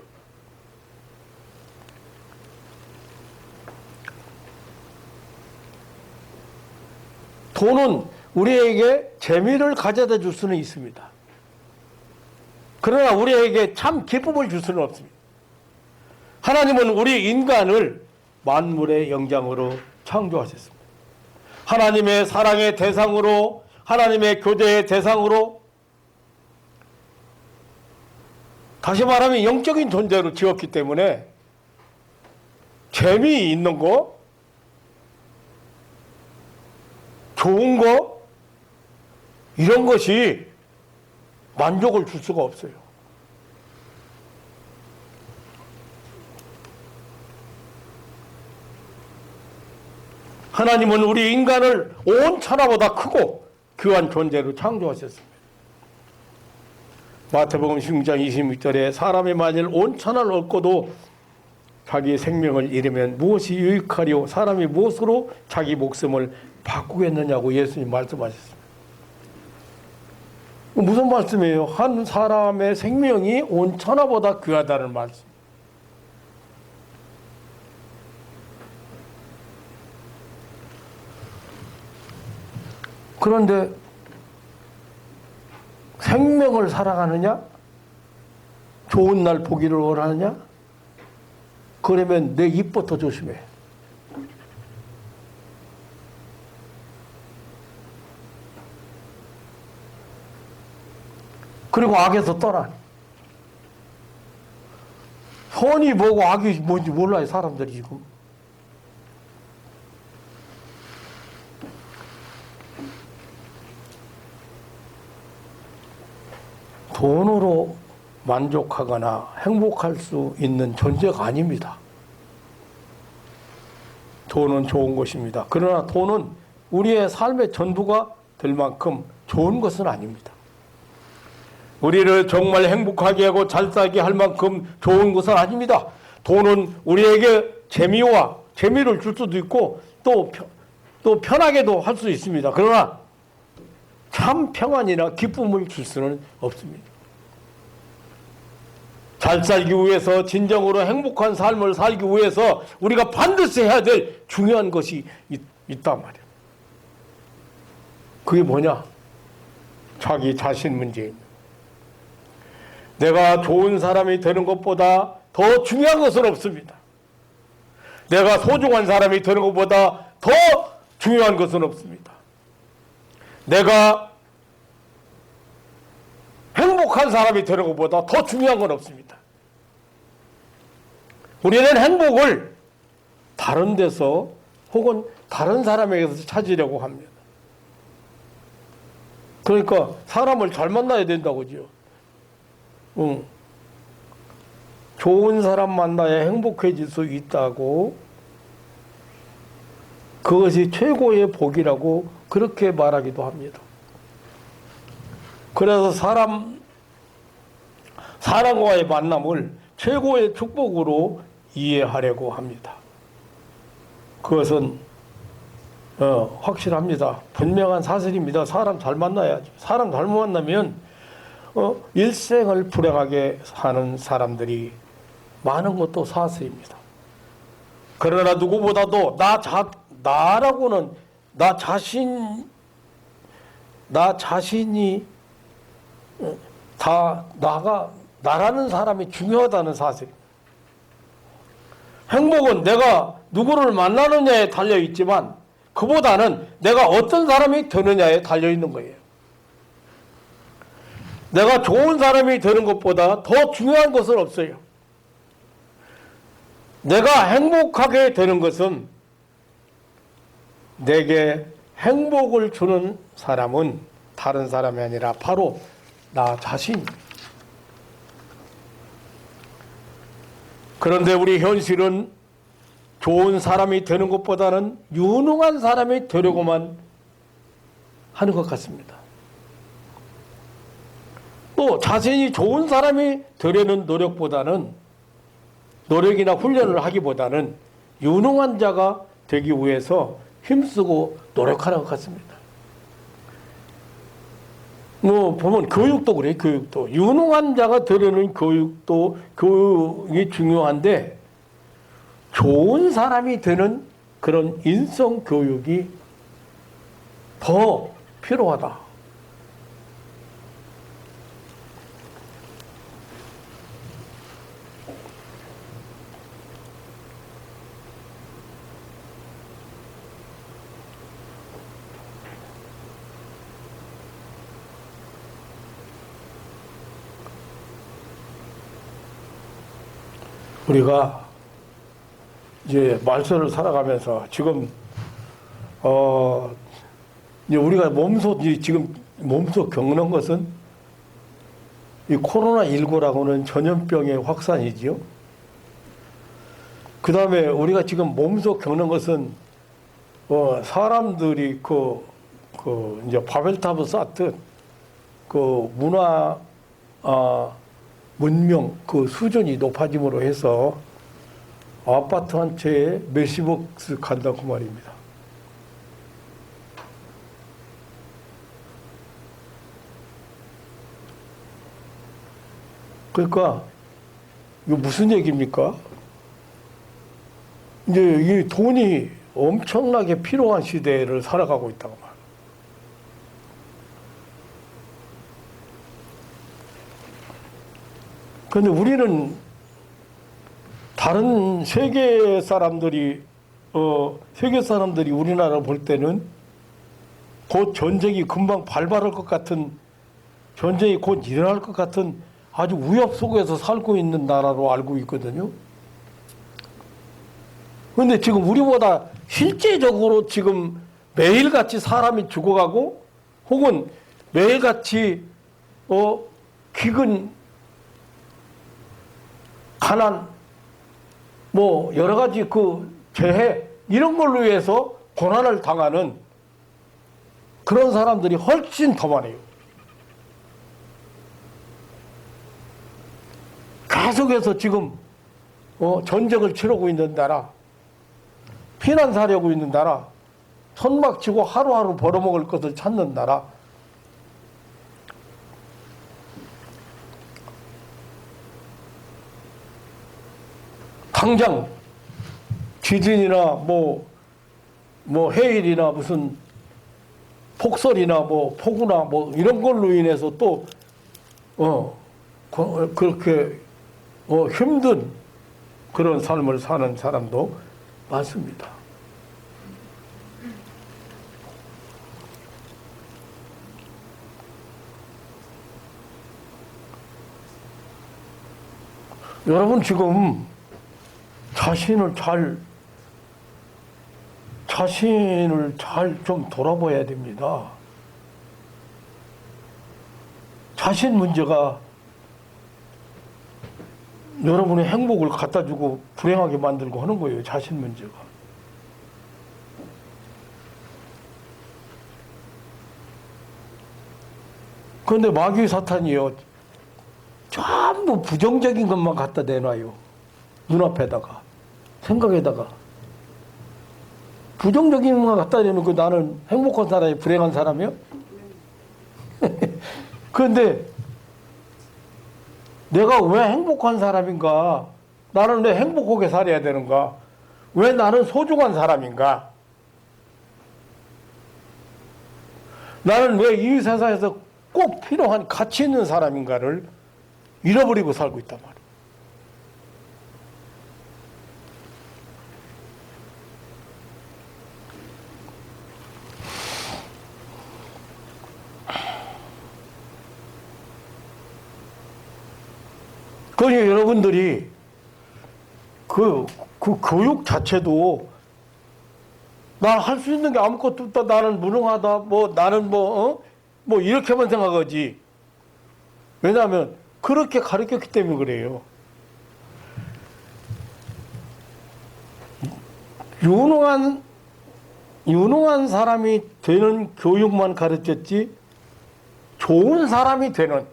돈은 우리에게 재미를 가져다 줄 수는 있습니다. 그러나 우리에게 참 기쁨을 줄 수는 없습니다. 하나님은 우리 인간을 만물의 영장으로 창조하셨습니다. 하나님의 사랑의 대상으로, 하나님의 교제의 대상으로, 다시 말하면 영적인 존재로 지었기 때문에 재미있는 거, 좋은 거, 이런 것이 만족을 줄 수가 없어요. 하나님은 우리 인간을 온 천하보다 크고 귀한 존재로 창조하셨습니다. 마태복음 16장 26절에 사람이 만일 온 천하를 얻고도 자기의 생명을 잃으면 무엇이 유익하리요? 사람이 무엇으로 자기 목숨을 바꾸겠느냐고 예수님 말씀하셨습니다. 무슨 말씀이에요? 한 사람의 생명이 온 천하보다 귀하다는 말씀. 그런데 생명을 사랑하느냐? 좋은 날 보기를 원하느냐? 그러면 내 입부터 조심해. 그리고 악에서 떠나. 선이 뭐고 악이 뭔지 몰라요, 사람들이 지금. 돈으로 만족하거나 행복할 수 있는 존재가 아닙니다. 돈은 좋은 것입니다. 그러나 돈은 우리의 삶의 전부가 될 만큼 좋은 것은 아닙니다. 우리를 정말 행복하게 하고 잘 살게 할 만큼 좋은 것은 아닙니다. 돈은 우리에게 재미를 줄 수도 있고 또 편하게도 할 수 있습니다. 그러나 참 평안이나 기쁨을 줄 수는 없습니다. 잘 살기 위해서, 진정으로 행복한 삶을 살기 위해서 우리가 반드시 해야 될 중요한 것이 있단 말이에요. 그게 뭐냐? 자기 자신 문제입니다. 내가 좋은 사람이 되는 것보다 더 중요한 것은 없습니다. 내가 소중한 사람이 되는 것보다 더 중요한 것은 없습니다. 내가 행복한 사람이 되는 것보다 더 중요한 건 없습니다. 우리는 행복을 다른 데서 혹은 다른 사람에게서 찾으려고 합니다. 그러니까 사람을 잘 만나야 된다고죠. 좋은 사람 만나야 행복해질 수 있다고, 그것이 최고의 복이라고 그렇게 말하기도 합니다. 그래서 사람과의 만남을 최고의 축복으로 이해하려고 합니다. 그것은 확실합니다. 분명한 사실입니다. 사람 잘 만나야죠. 사람 잘못 만나면 일생을 불행하게 사는 사람들이 많은 것도 사실입니다. 그러나 누구보다도 나 자신이 다 나라는 사람이 중요하다는 사실입니다. 행복은 내가 누구를 만나느냐에 달려있지만 그보다는 내가 어떤 사람이 되느냐에 달려있는 거예요. 내가 좋은 사람이 되는 것보다 더 중요한 것은 없어요. 내가 행복하게 되는 것은, 내게 행복을 주는 사람은 다른 사람이 아니라 바로 나 자신입니다. 그런데 우리 현실은 좋은 사람이 되는 것보다는 유능한 사람이 되려고만 하는 것 같습니다. 또 자신이 좋은 사람이 되려는 노력이나 훈련을 하기보다는 유능한 자가 되기 위해서 힘쓰고 노력하는 것 같습니다. 뭐 보면 교육도 그래. 교육도 유능한 자가 되려는 교육도 교육이 중요한데 좋은 사람이 되는 그런 인성 교육이 더 필요하다. 우리가 이제 말세를 살아가면서 지금 이제 우리가 지금 몸소 겪는 것은 이 코로나19라고는 전염병의 확산이지요. 그 다음에 우리가 지금 몸소 겪는 것은 사람들이 이제 바벨탑을 쌓듯 그 문화 문명 그 수준이 높아짐으로 해서 아파트 한 채에 몇십억씩 간다고 말입니다. 그러니까 이거 무슨 얘기입니까? 이제 이 돈이 엄청나게 필요한 시대를 살아가고 있다고 말이에요. 그런데 우리는 다른 세계 사람들이 우리나라를 볼 때는 곧 전쟁이 금방 발발할 것 같은, 전쟁이 곧 일어날 것 같은 아주 위협 속에서 살고 있는 나라로 알고 있거든요. 그런데 지금 우리보다 실제적으로 지금 매일같이 사람이 죽어가고 혹은 매일같이 기근, 가난, 뭐 여러 가지 그 재해 이런 걸로 해서 고난을 당하는 그런 사람들이 훨씬 더 많아요. 계속해서 지금 전쟁을 치르고 있는 나라, 피난 사려고 있는 나라, 천막치고 하루하루 벌어먹을 것을 찾는 나라. 당장 지진이나 뭐 해일이나 무슨 폭설이나 뭐 폭우나 뭐 이런 걸로 인해서 또 그렇게 힘든 그런 삶을 사는 사람도 많습니다. 여러분 지금 자신을 잘 좀 돌아봐야 됩니다. 자신 문제가 여러분의 행복을 갖다 주고 불행하게 만들고 하는 거예요. 자신 문제가. 그런데 마귀 사탄이요, 전부 부정적인 것만 갖다 내놔요. 눈앞에다가, 생각에다가. 부정적인 것만 갖다 내놓고 나는 행복한 사람이 불행한 사람이요? 그런데 내가 왜 행복한 사람인가? 나는 왜 행복하게 살아야 되는가? 왜 나는 소중한 사람인가? 나는 왜 이 세상에서 꼭 필요한 가치 있는 사람인가를 잃어버리고 살고 있단 말이에요. 그러니 여러분들이 그 교육 자체도 난 할 수 있는 게 아무것도 없다. 나는 무능하다. 나는 이렇게만 생각하지. 왜냐하면 그렇게 가르쳤기 때문에 그래요. 유능한 사람이 되는 교육만 가르쳤지 좋은 사람이 되는,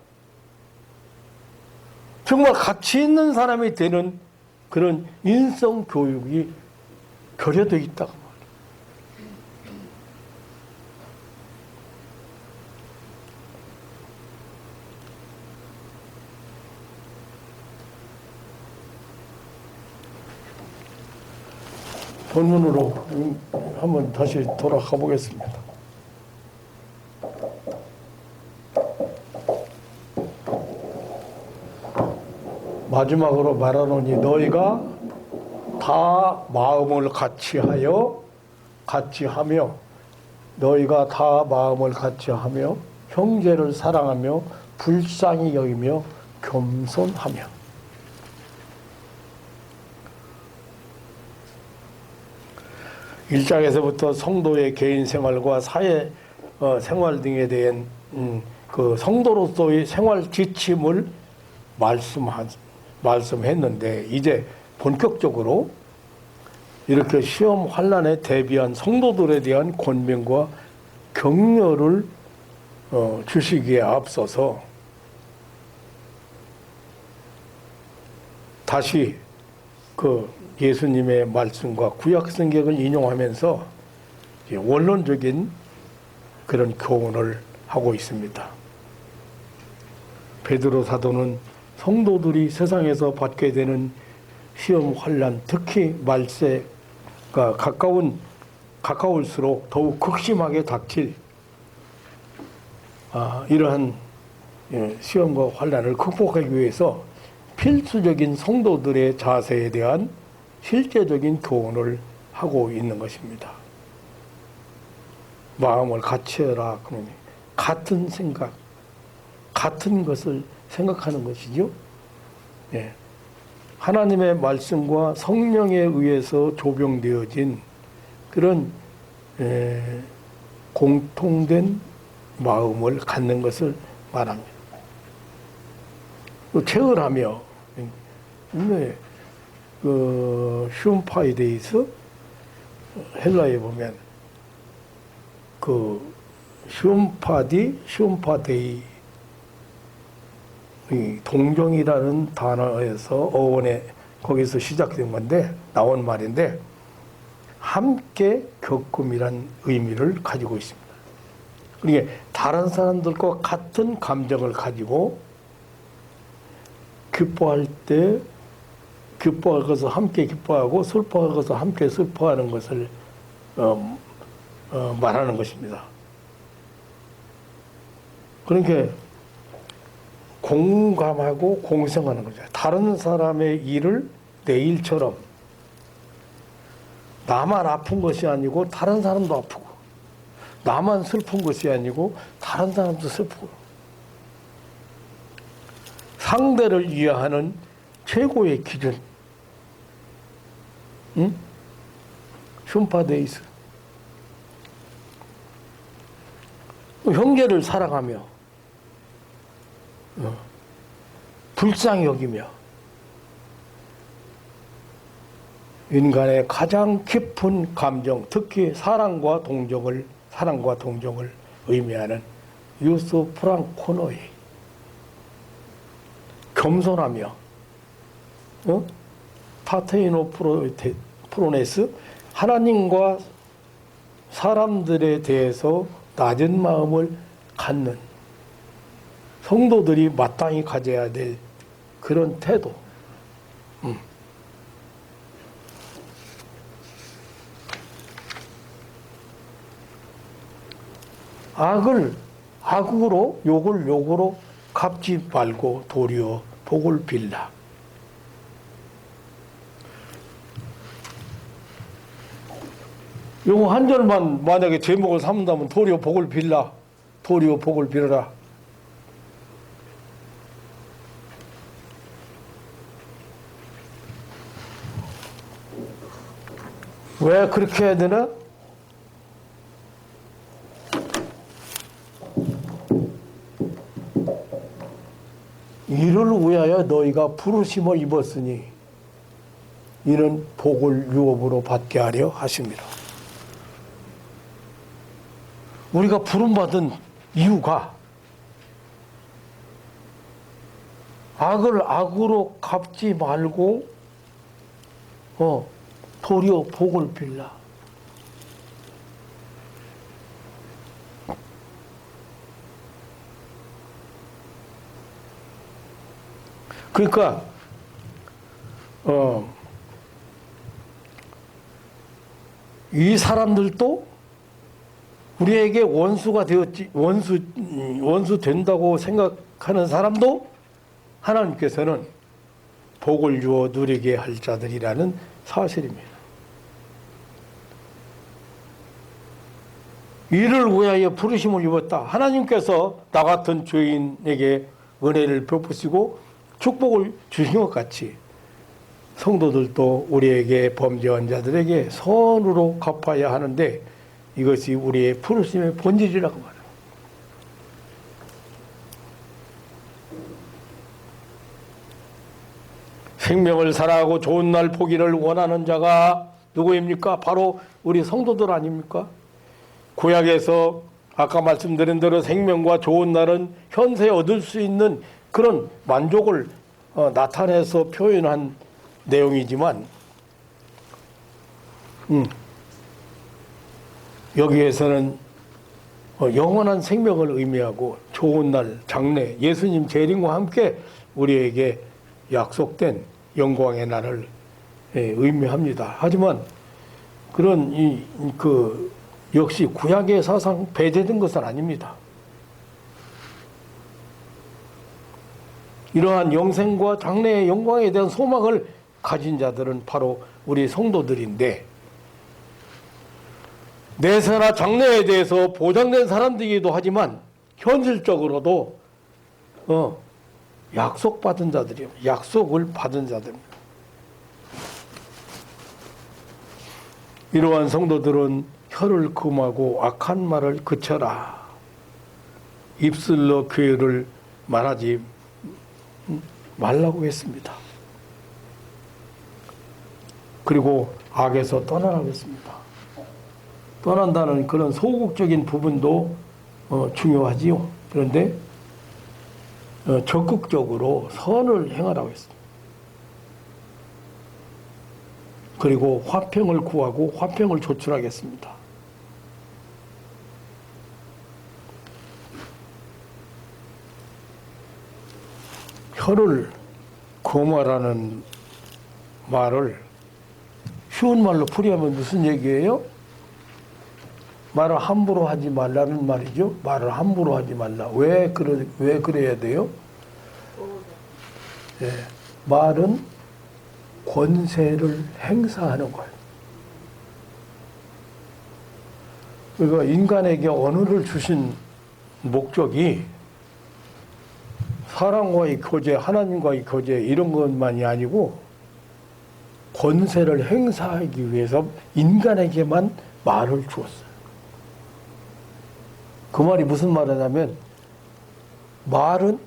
정말 가치 있는 사람이 되는 그런 인성 교육이 결여되어 있다고 말이에요. 본문으로 한번 다시 돌아가 보겠습니다. 마지막으로 말하노니 너희가 다 마음을 같이하며 너희가 다 마음을 같이하며 형제를 사랑하며 불쌍히 여기며 겸손하며. 일장에서부터 성도의 개인 생활과 사회 생활 등에 대한 그 성도로서의 생활 지침을 말씀했는데, 이제 본격적으로 이렇게 시험 환난에 대비한 성도들에 대한 권면과 격려를 주시기에 앞서서 다시 그 예수님의 말씀과 구약 성경을 인용하면서 원론적인 그런 교훈을 하고 있습니다. 베드로 사도는 성도들이 세상에서 받게 되는 시험 환난, 특히 말세가 가까울수록 더욱 극심하게 닥칠 이러한 시험과 환난을 극복하기 위해서 필수적인 성도들의 자세에 대한 실제적인 교훈을 하고 있는 것입니다. 마음을 같이 해라. 그러니 같은 생각, 같은 것을 생각하는 것이죠. 예. 하나님의 말씀과 성령에 의해서 조병되어진 그런 공통된 마음을 갖는 것을 말합니다. 체을하며, 그 슈파이데이스 헬라에 보면 그 슈파데이 동정이라는 단어에서 어원에 거기서 시작된 건데, 나온 말인데, 함께 겪음이란 의미를 가지고 있습니다. 그러니까 다른 사람들과 같은 감정을 가지고 기뻐할 때 기뻐할 것을 함께 기뻐하고 슬퍼할 것을 함께 슬퍼하는 것을 말하는 것입니다. 그러니까 공감하고 공생하는 거죠. 다른 사람의 일을 내 일처럼, 나만 아픈 것이 아니고 다른 사람도 아프고, 나만 슬픈 것이 아니고 다른 사람도 슬프고, 상대를 이해하는 최고의 기준, 슌파데이스. 형제를 사랑하며 불쌍히 여기며, 인간의 가장 깊은 감정, 특히 사랑과 동정을 의미하는 유스 프랑코노이, 겸손하며, 파테이노 프로네스, 하나님과 사람들에 대해서 낮은 마음을 갖는 성도들이 마땅히 가져야 될 그런 태도. 악으로, 욕을 욕으로 갚지 말고 도리어 복을 빌라. 요거 한 절만 만약에 제목을 삼는다면 도리어 복을 빌라, 도리어 복을 빌어라. 왜 그렇게 해야 되나? 이를 위하여 너희가 부르심을 입었으니 이는 복을 유업으로 받게 하려 하심이라. 우리가 부름받은 이유가 악을 악으로 갚지 말고 도리어 복을 빌라. 그러니까 이 사람들도 우리에게 원수가 되었지, 원수 된다고 생각하는 사람도 하나님께서는 복을 주어 누리게 할 자들이라는 사실입니다. 이를 위하여 부르심을 입었다. 하나님께서 나 같은 죄인에게 은혜를 베푸시고 축복을 주신 것 같이 성도들도 우리에게 범죄한 자들에게 선으로 갚아야 하는데 이것이 우리의 부르심의 본질이라고 말해요. 생명을 살아가고 좋은 날 보기를 원하는 자가 누구입니까? 바로 우리 성도들 아닙니까? 구약에서 아까 말씀드린 대로 생명과 좋은 날은 현세에 얻을 수 있는 그런 만족을 나타내서 표현한 내용이지만 여기에서는 영원한 생명을 의미하고 좋은 날, 장래, 예수님 재림과 함께 우리에게 약속된 영광의 날을 의미합니다. 하지만 그런 역시 구약의 사상 배제된 것은 아닙니다. 이러한 영생과 장래의 영광에 대한 소망을 가진 자들은 바로 우리 성도들인데 내세나 장래에 대해서 보장된 사람들이기도 하지만 현실적으로도 약속받은 자들이요. 약속을 받은 자들입니다. 이러한 성도들은 혀를 금하고 악한 말을 그쳐라. 입술로 교회를 말하지 말라고 했습니다. 그리고 악에서 떠나라고 했습니다. 떠난다는 그런 소극적인 부분도 중요하지요. 그런데 적극적으로 선을 행하라고 했습니다. 그리고 화평을 구하고 화평을 조출하겠습니다. 혀를 금하라는 말을 쉬운 말로 풀이하면 무슨 얘기예요? 말을 함부로 하지 말라는 말이죠. 말을 함부로 하지 말라. 왜 그래야 돼요? 예, 말은 권세를 행사하는 거예요. 그러니까 인간에게 언어를 주신 목적이 사람과의 교제, 하나님과의 교제 이런 것만이 아니고 권세를 행사하기 위해서 인간에게만 말을 주었어요. 그 말이 무슨 말이냐면 말은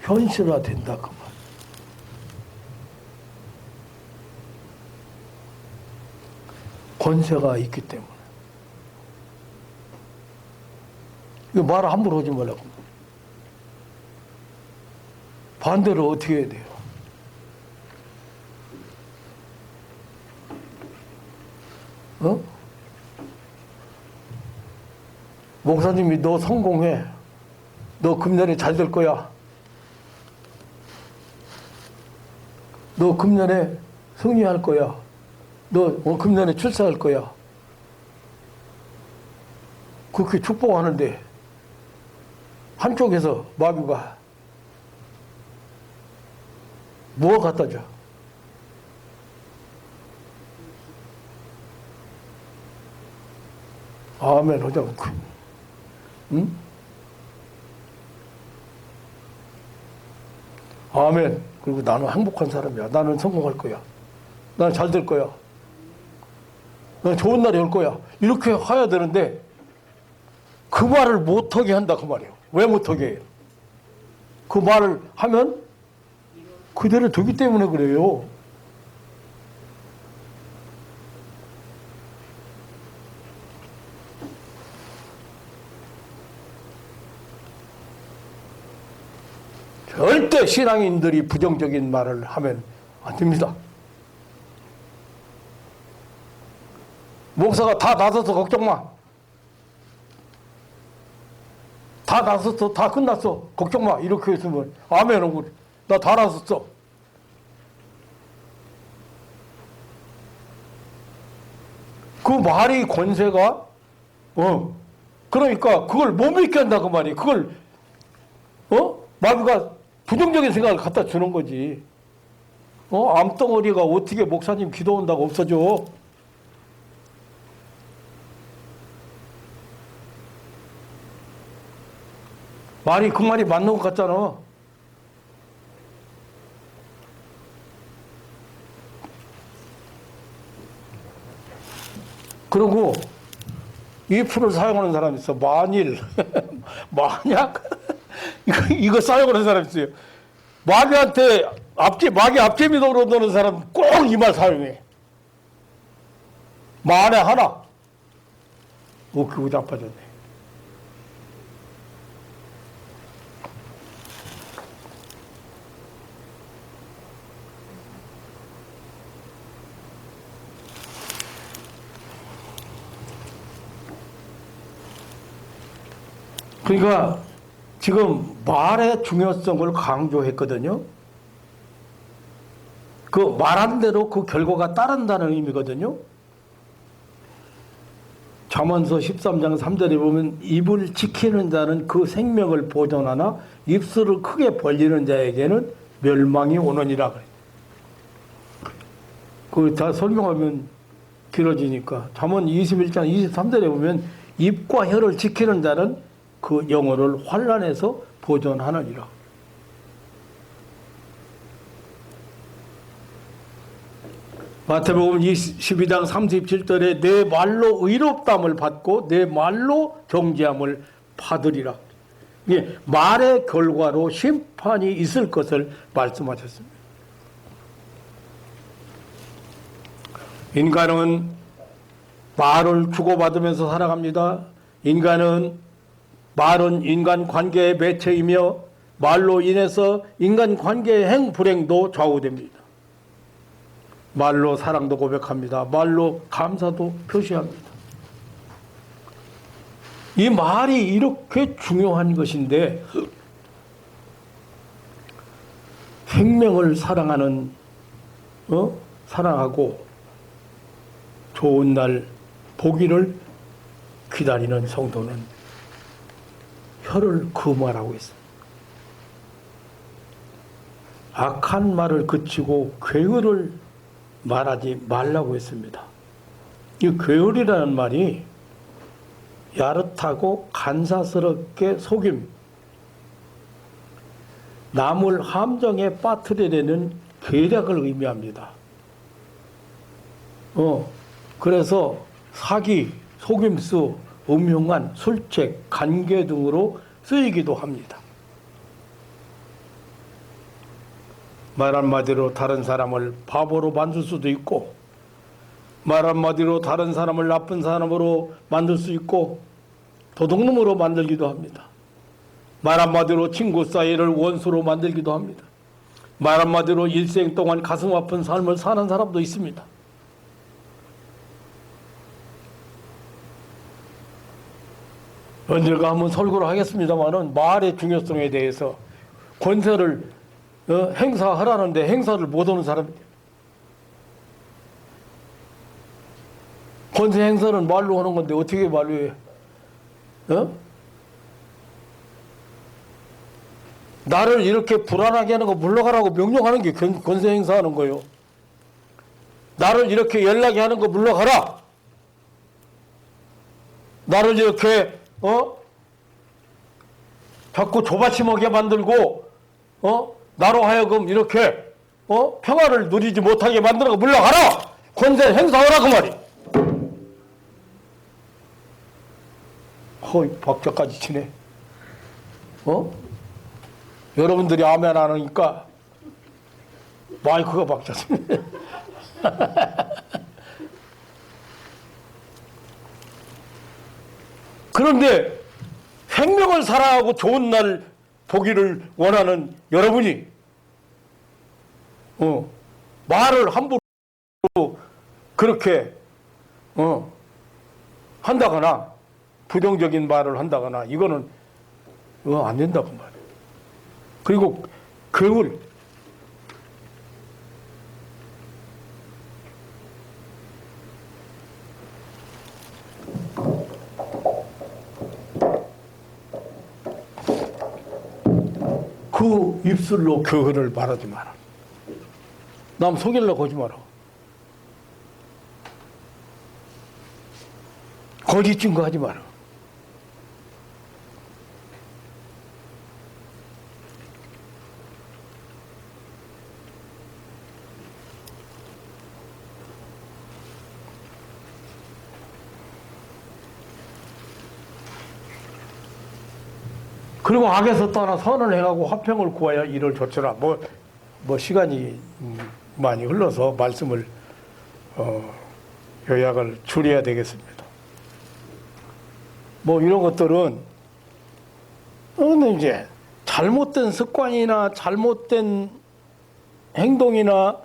현실화된다 그 말. 권세가 있기 때문에. 이거 말을 함부로 하지 말라고. 반대로 어떻게 해야 돼요? 목사님이 너 성공해. 너 금년에 잘 될 거야. 너 금년에 승리할 거야. 너 금년에 출세할 거야. 그렇게 축복하는데 한쪽에서 마귀가 뭐가 갖다 줘? 아멘 하자고. 응? 아멘. 그리고 나는 행복한 사람이야. 나는 성공할 거야. 나는 잘 될 거야. 나는 좋은 날이 올 거야. 이렇게 해야 되는데 그 말을 못하게 한다 그 말이에요. 왜 못하게 해요? 그 말을 하면 그대로 되기 때문에 그래요. 절대 신앙인들이 부정적인 말을 하면 안 됩니다. 목사가 다 나서서 걱정 마. 다 나섰어. 다 끝났어. 걱정 마. 이렇게 했으면 아멘 하고 나 다 나섰어. 그 말이 권세가 그러니까 그걸 못 믿게 한다 그 말이. 그걸 마귀가 부정적인 생각을 갖다 주는 거지. 암덩어리가 어떻게 목사님 기도한다고 없어져? 말이 그 말이 맞는 것 같잖아. 그리고 이 풀을 사용하는 사람이 있어. 만일 만약 이거 사용하는 사람이 있어요. 마귀 앞제미도로 노는 사람 꼭 이 말 사용해. 만에 하나 그거 자빠졌네. 그러니까 지금 말의 중요성을 강조했거든요. 그 말한 대로 그 결과가 따른다는 의미거든요. 잠언서 13장 3절에 보면 입을 지키는 자는 그 생명을 보존하나 입술을 크게 벌리는 자에게는 멸망이 오느니라 그래. 그 다 설명하면 길어지니까 잠언 21장 23절에 보면 입과 혀를 지키는 자는 그 영혼을 환난에서 보존하느니라. 마태복음 22장 37절에 내 말로 의롭담을 받고 내 말로 정죄함을 받으리라. 이게 말의 결과로 심판이 있을 것을 말씀하셨습니다. 인간은 말을 주고받으면서 살아갑니다. 말은 인간 관계의 매체이며 말로 인해서 인간 관계의 행불행도 좌우됩니다. 말로 사랑도 고백합니다. 말로 감사도 표시합니다. 이 말이 이렇게 중요한 것인데 생명을 사랑하고 좋은 날 보기를 기다리는 성도는 혀를 금하라고 했습니다. 악한 말을 그치고 괴을을 말하지 말라고 했습니다. 이 괴을이라는 말이 야릇하고 간사스럽게 속임, 남을 함정에 빠뜨리려는 계략을 의미합니다. 그래서 사기, 속임수, 음흉한, 술책, 간계 등으로 쓰이기도 합니다. 말 한마디로 다른 사람을 바보로 만들 수도 있고, 말 한마디로 다른 사람을 나쁜 사람으로 만들 수 있고, 도둑놈으로 만들기도 합니다. 말 한마디로 친구 사이를 원수로 만들기도 합니다. 말 한마디로 일생 동안 가슴 아픈 삶을 사는 사람도 있습니다. 언젠가 한번 설교를 하겠습니다만은 말의 중요성에 대해서 권세를 행사하라는데 행사를 못하는 사람입니다. 권세 행사는 말로 하는 건데 어떻게 말로 해? 나를 이렇게 불안하게 하는 거 물러가라고 명령하는 게 권세 행사하는 거예요. 나를 이렇게 연락이 하는 거 물러가라. 나를 이렇게 자꾸 조바심하게 만들고 나로 하여금 이렇게 평화를 누리지 못하게 만들어 물러가라. 권세 행사하라 그 말이. 박자까지 치네. 여러분들이 아멘 안 하니까 마이크가 박자 치네. 그런데 생명을 사랑하고 좋은 날 보기를 원하는 여러분이 말을 함부로 그렇게 한다거나 부정적인 말을 한다거나 이거는 안 된다고 말이에요. 그리고 괴을 그 입술로 그거를 말하지 마라. 남 속이려고 하지 마라. 거짓 증거하지 마라. 그리고 악에서 떠나 선을 행하고 화평을 구하여 이를 조처라. 뭐 시간이 많이 흘러서 말씀을 요약을 줄여야 되겠습니다. 뭐 이런 것들은 근데 이제 잘못된 습관이나 잘못된 행동이나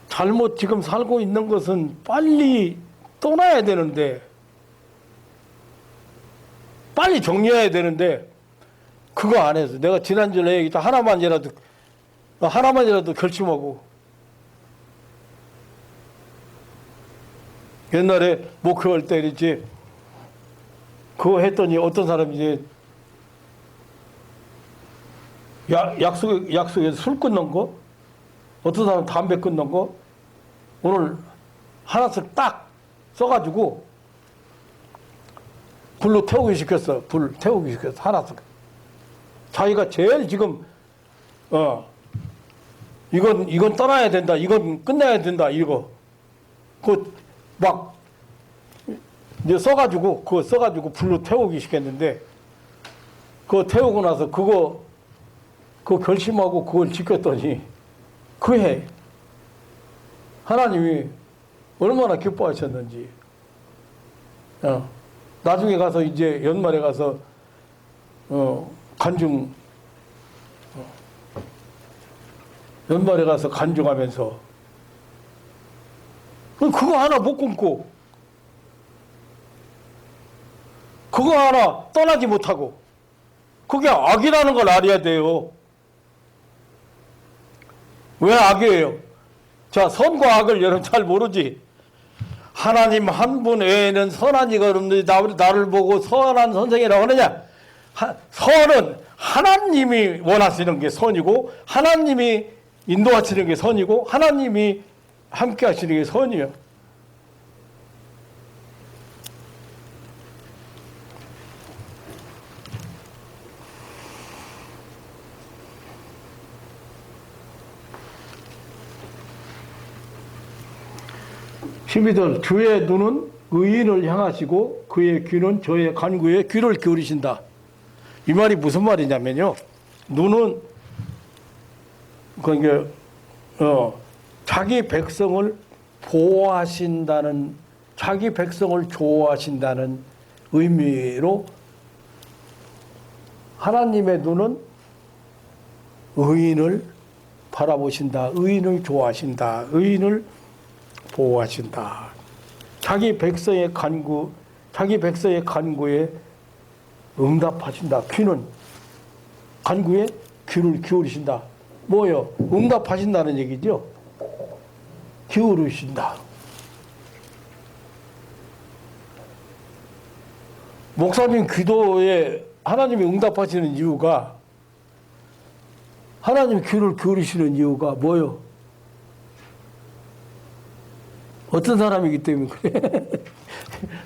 잘못 지금 살고 있는 것은 빨리 떠나야 되는데, 빨리 정리해야 되는데 그거 안 해서 내가 지난주에 얘기했다. 하나만이라도 결심하고. 옛날에 목회할 때 이제 그거 했더니 어떤 사람이 이제 약속에서 술 끊는 거, 어떤 사람은 담배 끊는 거, 오늘 하나씩 딱 써가지고 불로 태우기 시켰어. 불 태우기 시켰어. 하나씩. 자기가 제일 지금 이건 떠나야 된다. 이건 끝내야 된다. 이거 막 이제 그거 써가지고 불로 태우기 시켰는데, 그거 태우고 나서 그거 결심하고 그걸 지켰더니 그 해 하나님이 얼마나 기뻐하셨는지. 나중에 가서 이제 연말에 가서 간증하면서 그거 하나 못 끊고, 그거 하나 떠나지 못하고, 그게 악이라는 걸 알아야 돼요. 왜 악이에요? 자, 선과 악을 여러분 잘 모르지. 하나님 한 분 외에는 선한 이가 없는데 나를 보고 선한 선생이라고 하느냐? 선은 하나님이 원하시는 게 선이고, 하나님이 인도하시는 게 선이고, 하나님이 함께 하시는 게 선이에요. 시비들, 주의 눈은 의인을 향하시고 그의 귀는 저의 간구에 귀를 기울이신다. 이 말이 무슨 말이냐면요, 눈은 그게 자기 백성을 보호하신다는, 자기 백성을 좋아하신다는 의미로 하나님의 눈은 의인을 바라보신다. 의인을 좋아하신다. 의인을 보호하신다. 자기 백성의 간구에 응답하신다. 간구에 귀를 기울이신다. 뭐요? 응답하신다는 얘기죠. 기울이신다. 목사님 기도에 하나님이 응답하시는 이유가, 하나님 귀를 기울이시는 이유가 뭐요? 어떤 사람이기 때문에 그래.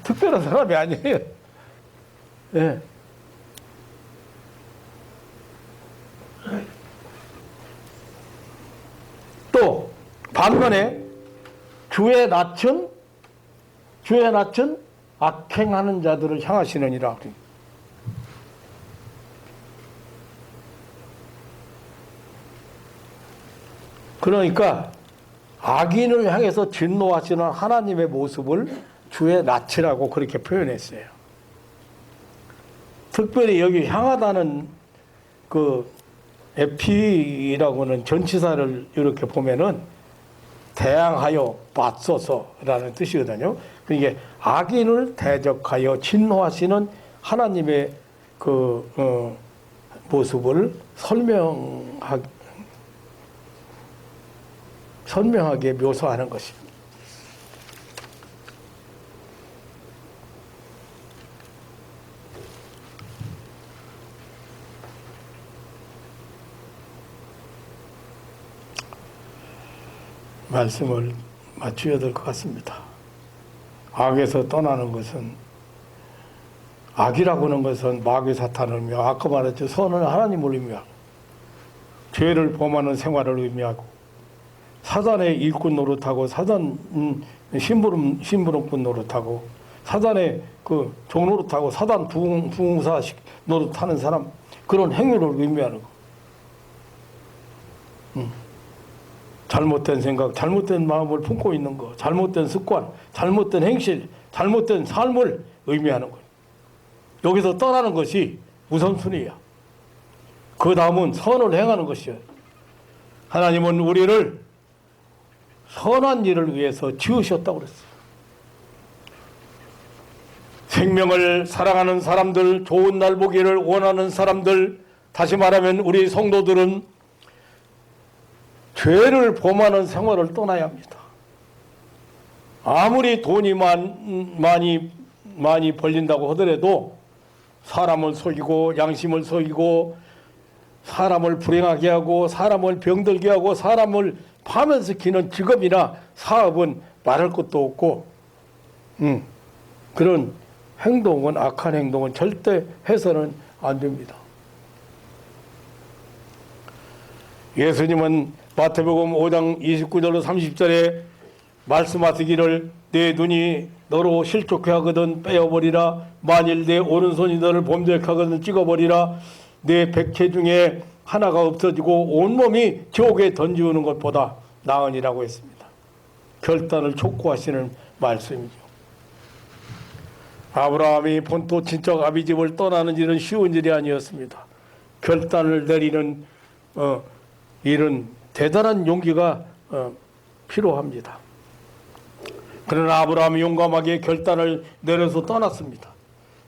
특별한 사람이 아니에요. 네. 또 반면에 주의 낯은 악행하는 자들을 향하시느니라. 그러니까 악인을 향해서 진노하시는 하나님의 모습을 주의 낯이라고 그렇게 표현했어요. 특별히 여기 향하다는 그 에피라고는 전치사를 이렇게 보면은 대항하여 맞서서라는 뜻이거든요. 그게 악인을 대적하여 진노하시는 하나님의 그 모습을 선명하게 묘사하는 것입니다. 말씀을 맞춰야 될 것 같습니다. 악에서 떠나는 것은, 악이라고 하는 것은 마귀 사탄을 의미하고, 아까 말했죠, 선은 하나님을 의미하고, 죄를 범하는 생활을 의미하고, 사단의 일꾼 노릇하고, 사단 심부름꾼 노릇하고, 사단의 그 종노릇하고, 사단 부흥사 노릇하는 사람, 그런 행위를 의미하는 거. 잘못된 생각, 잘못된 마음을 품고 있는 거, 잘못된 습관, 잘못된 행실, 잘못된 삶을 의미하는 거예요. 여기서 떠나는 것이 우선순위야. 그 다음은 선을 행하는 것이야. 하나님은 우리를 선한 일을 위해서 지으셨다고 그랬어요. 생명을 사랑하는 사람들, 좋은 날 보기를 원하는 사람들, 다시 말하면 우리 성도들은 죄를 범하는 생활을 떠나야 합니다. 아무리 돈이 많이 벌린다고 하더라도 사람을 속이고 양심을 속이고 사람을 불행하게 하고 사람을 병들게 하고 사람을 파면시키는 직업이나 사업은 말할 것도 없고, 그런 행동은, 악한 행동은 절대 해서는 안 됩니다. 예수님은 마태복음 5장 29절로 30절에 말씀하시기를 내 눈이 너로 실족해 하거든 빼어버리라. 만일 내 오른손이 너를 범죄케 하거든 찍어버리라. 내 백체 중에 하나가 없어지고 온몸이 지옥에 던지우는 것보다 나으니라고 했습니다. 결단을 촉구하시는 말씀이죠. 아브라함이 본토 친척 아비집을 떠나는 일은 쉬운 일이 아니었습니다. 결단을 내리는 일은 대단한 용기가 필요합니다. 그러나 아브라함이 용감하게 결단을 내려서 떠났습니다.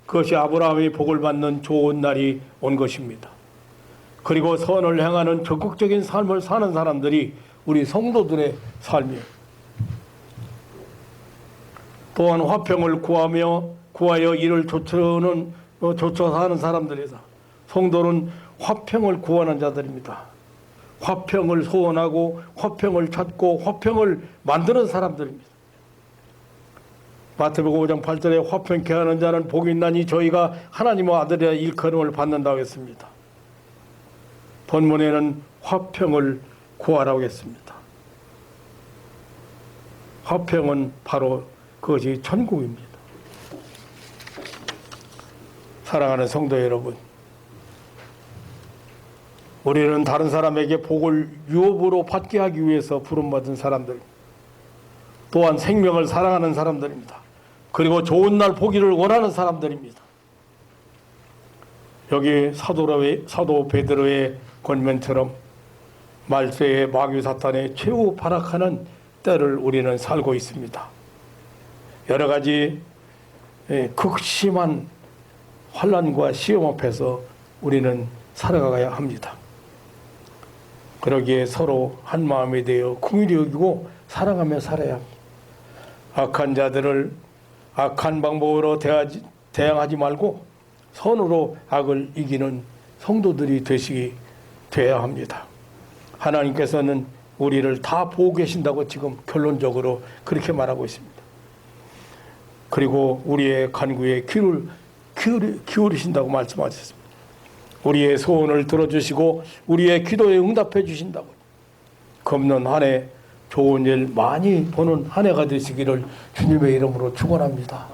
그것이 아브라함이 복을 받는 좋은 날이 온 것입니다. 그리고 선을 행하는 적극적인 삶을 사는 사람들이 우리 성도들의 삶이에요. 또한 화평을 구하여 이를 좇아서 하는 사람들이다. 성도는 화평을 구하는 자들입니다. 화평을 소원하고 화평을 찾고 화평을 만드는 사람들입니다. 마태복음 5장 8절에 화평케 하는 자는 복이 있나니 저희가 하나님의 아들이라 일컬음을 받는다고 했습니다. 본문에는 화평을 구하라고 했습니다. 화평은 바로 그것이 천국입니다. 사랑하는 성도 여러분, 우리는 다른 사람에게 복을 유업으로 받게 하기 위해서 부름받은 사람들, 또한 생명을 사랑하는 사람들입니다. 그리고 좋은 날 보기를 원하는 사람들입니다. 여기 사도 베드로의 권면처럼 말세의 마귀 사탄의 최후 발악하는 때를 우리는 살고 있습니다. 여러 가지 극심한 환난과 시험 앞에서 우리는 살아가야 합니다. 그러기에 서로 한 마음이 되어 긍휼히 여기고 사랑하며 살아야 합니다. 악한 자들을 악한 방법으로 대항하지 말고 선으로 악을 이기는 성도들이 되어야 합니다. 하나님께서는 우리를 다 보고 계신다고 지금 결론적으로 그렇게 말하고 있습니다. 그리고 우리의 간구에 귀를 기울이신다고 말씀하셨습니다. 우리의 소원을 들어주시고 우리의 기도에 응답해 주신다고. 겁는 한 해 좋은 일 많이 보는 한 해가 되시기를 주님의 이름으로 축원합니다.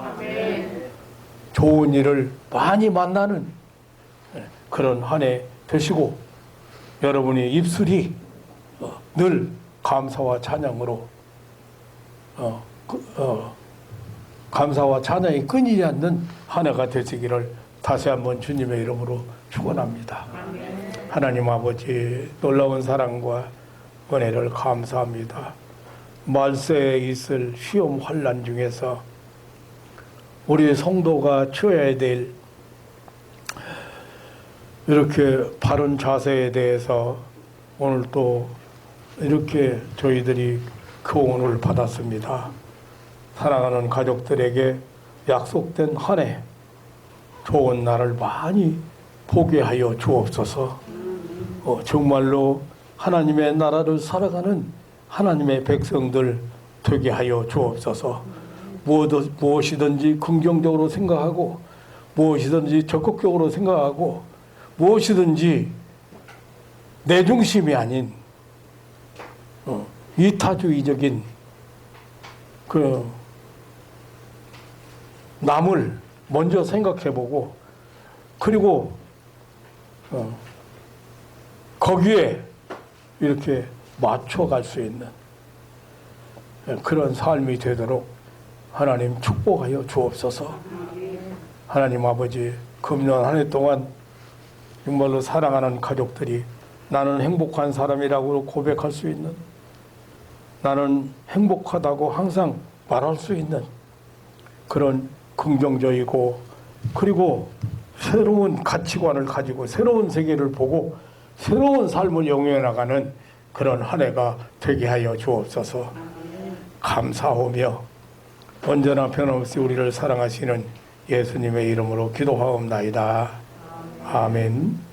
좋은 일을 많이 만나는 그런 한 해 되시고 여러분의 입술이 늘 감사와 찬양으로 감사와 찬양이 끊이지 않는 한 해가 되시기를 다시 한번 주님의 이름으로 축원합니다. 하나님 아버지 놀라운 사랑과 은혜를 감사합니다. 말세에 있을 시험 환난 중에서 우리 성도가 취해야 될 이렇게 바른 자세에 대해서 오늘 또 이렇게 저희들이 교훈을 받았습니다. 사랑하는 가족들에게 약속된 한 해 좋은 날을 많이 보게 하여 주옵소서. 정말로 하나님의 나라를 살아가는 하나님의 백성들 되게 하여 주옵소서. 무엇이든지 긍정적으로 생각하고 무엇이든지 적극적으로 생각하고 무엇이든지 내 중심이 아닌 이타주의적인 그 남을 먼저 생각해보고 그리고 거기에 이렇게 맞춰갈 수 있는 그런 삶이 되도록 하나님 축복하여 주옵소서. 하나님 아버지, 금년 한 해 동안 정말로 사랑하는 가족들이 나는 행복한 사람이라고 고백할 수 있는, 나는 행복하다고 항상 말할 수 있는 그런 긍정적이고 그리고 새로운 가치관을 가지고 새로운 세계를 보고 새로운 삶을 영위해 나가는 그런 한 해가 되게 하여 주옵소서. 감사하며 언제나 변함없이 우리를 사랑하시는 예수님의 이름으로 기도하옵나이다. 아멘.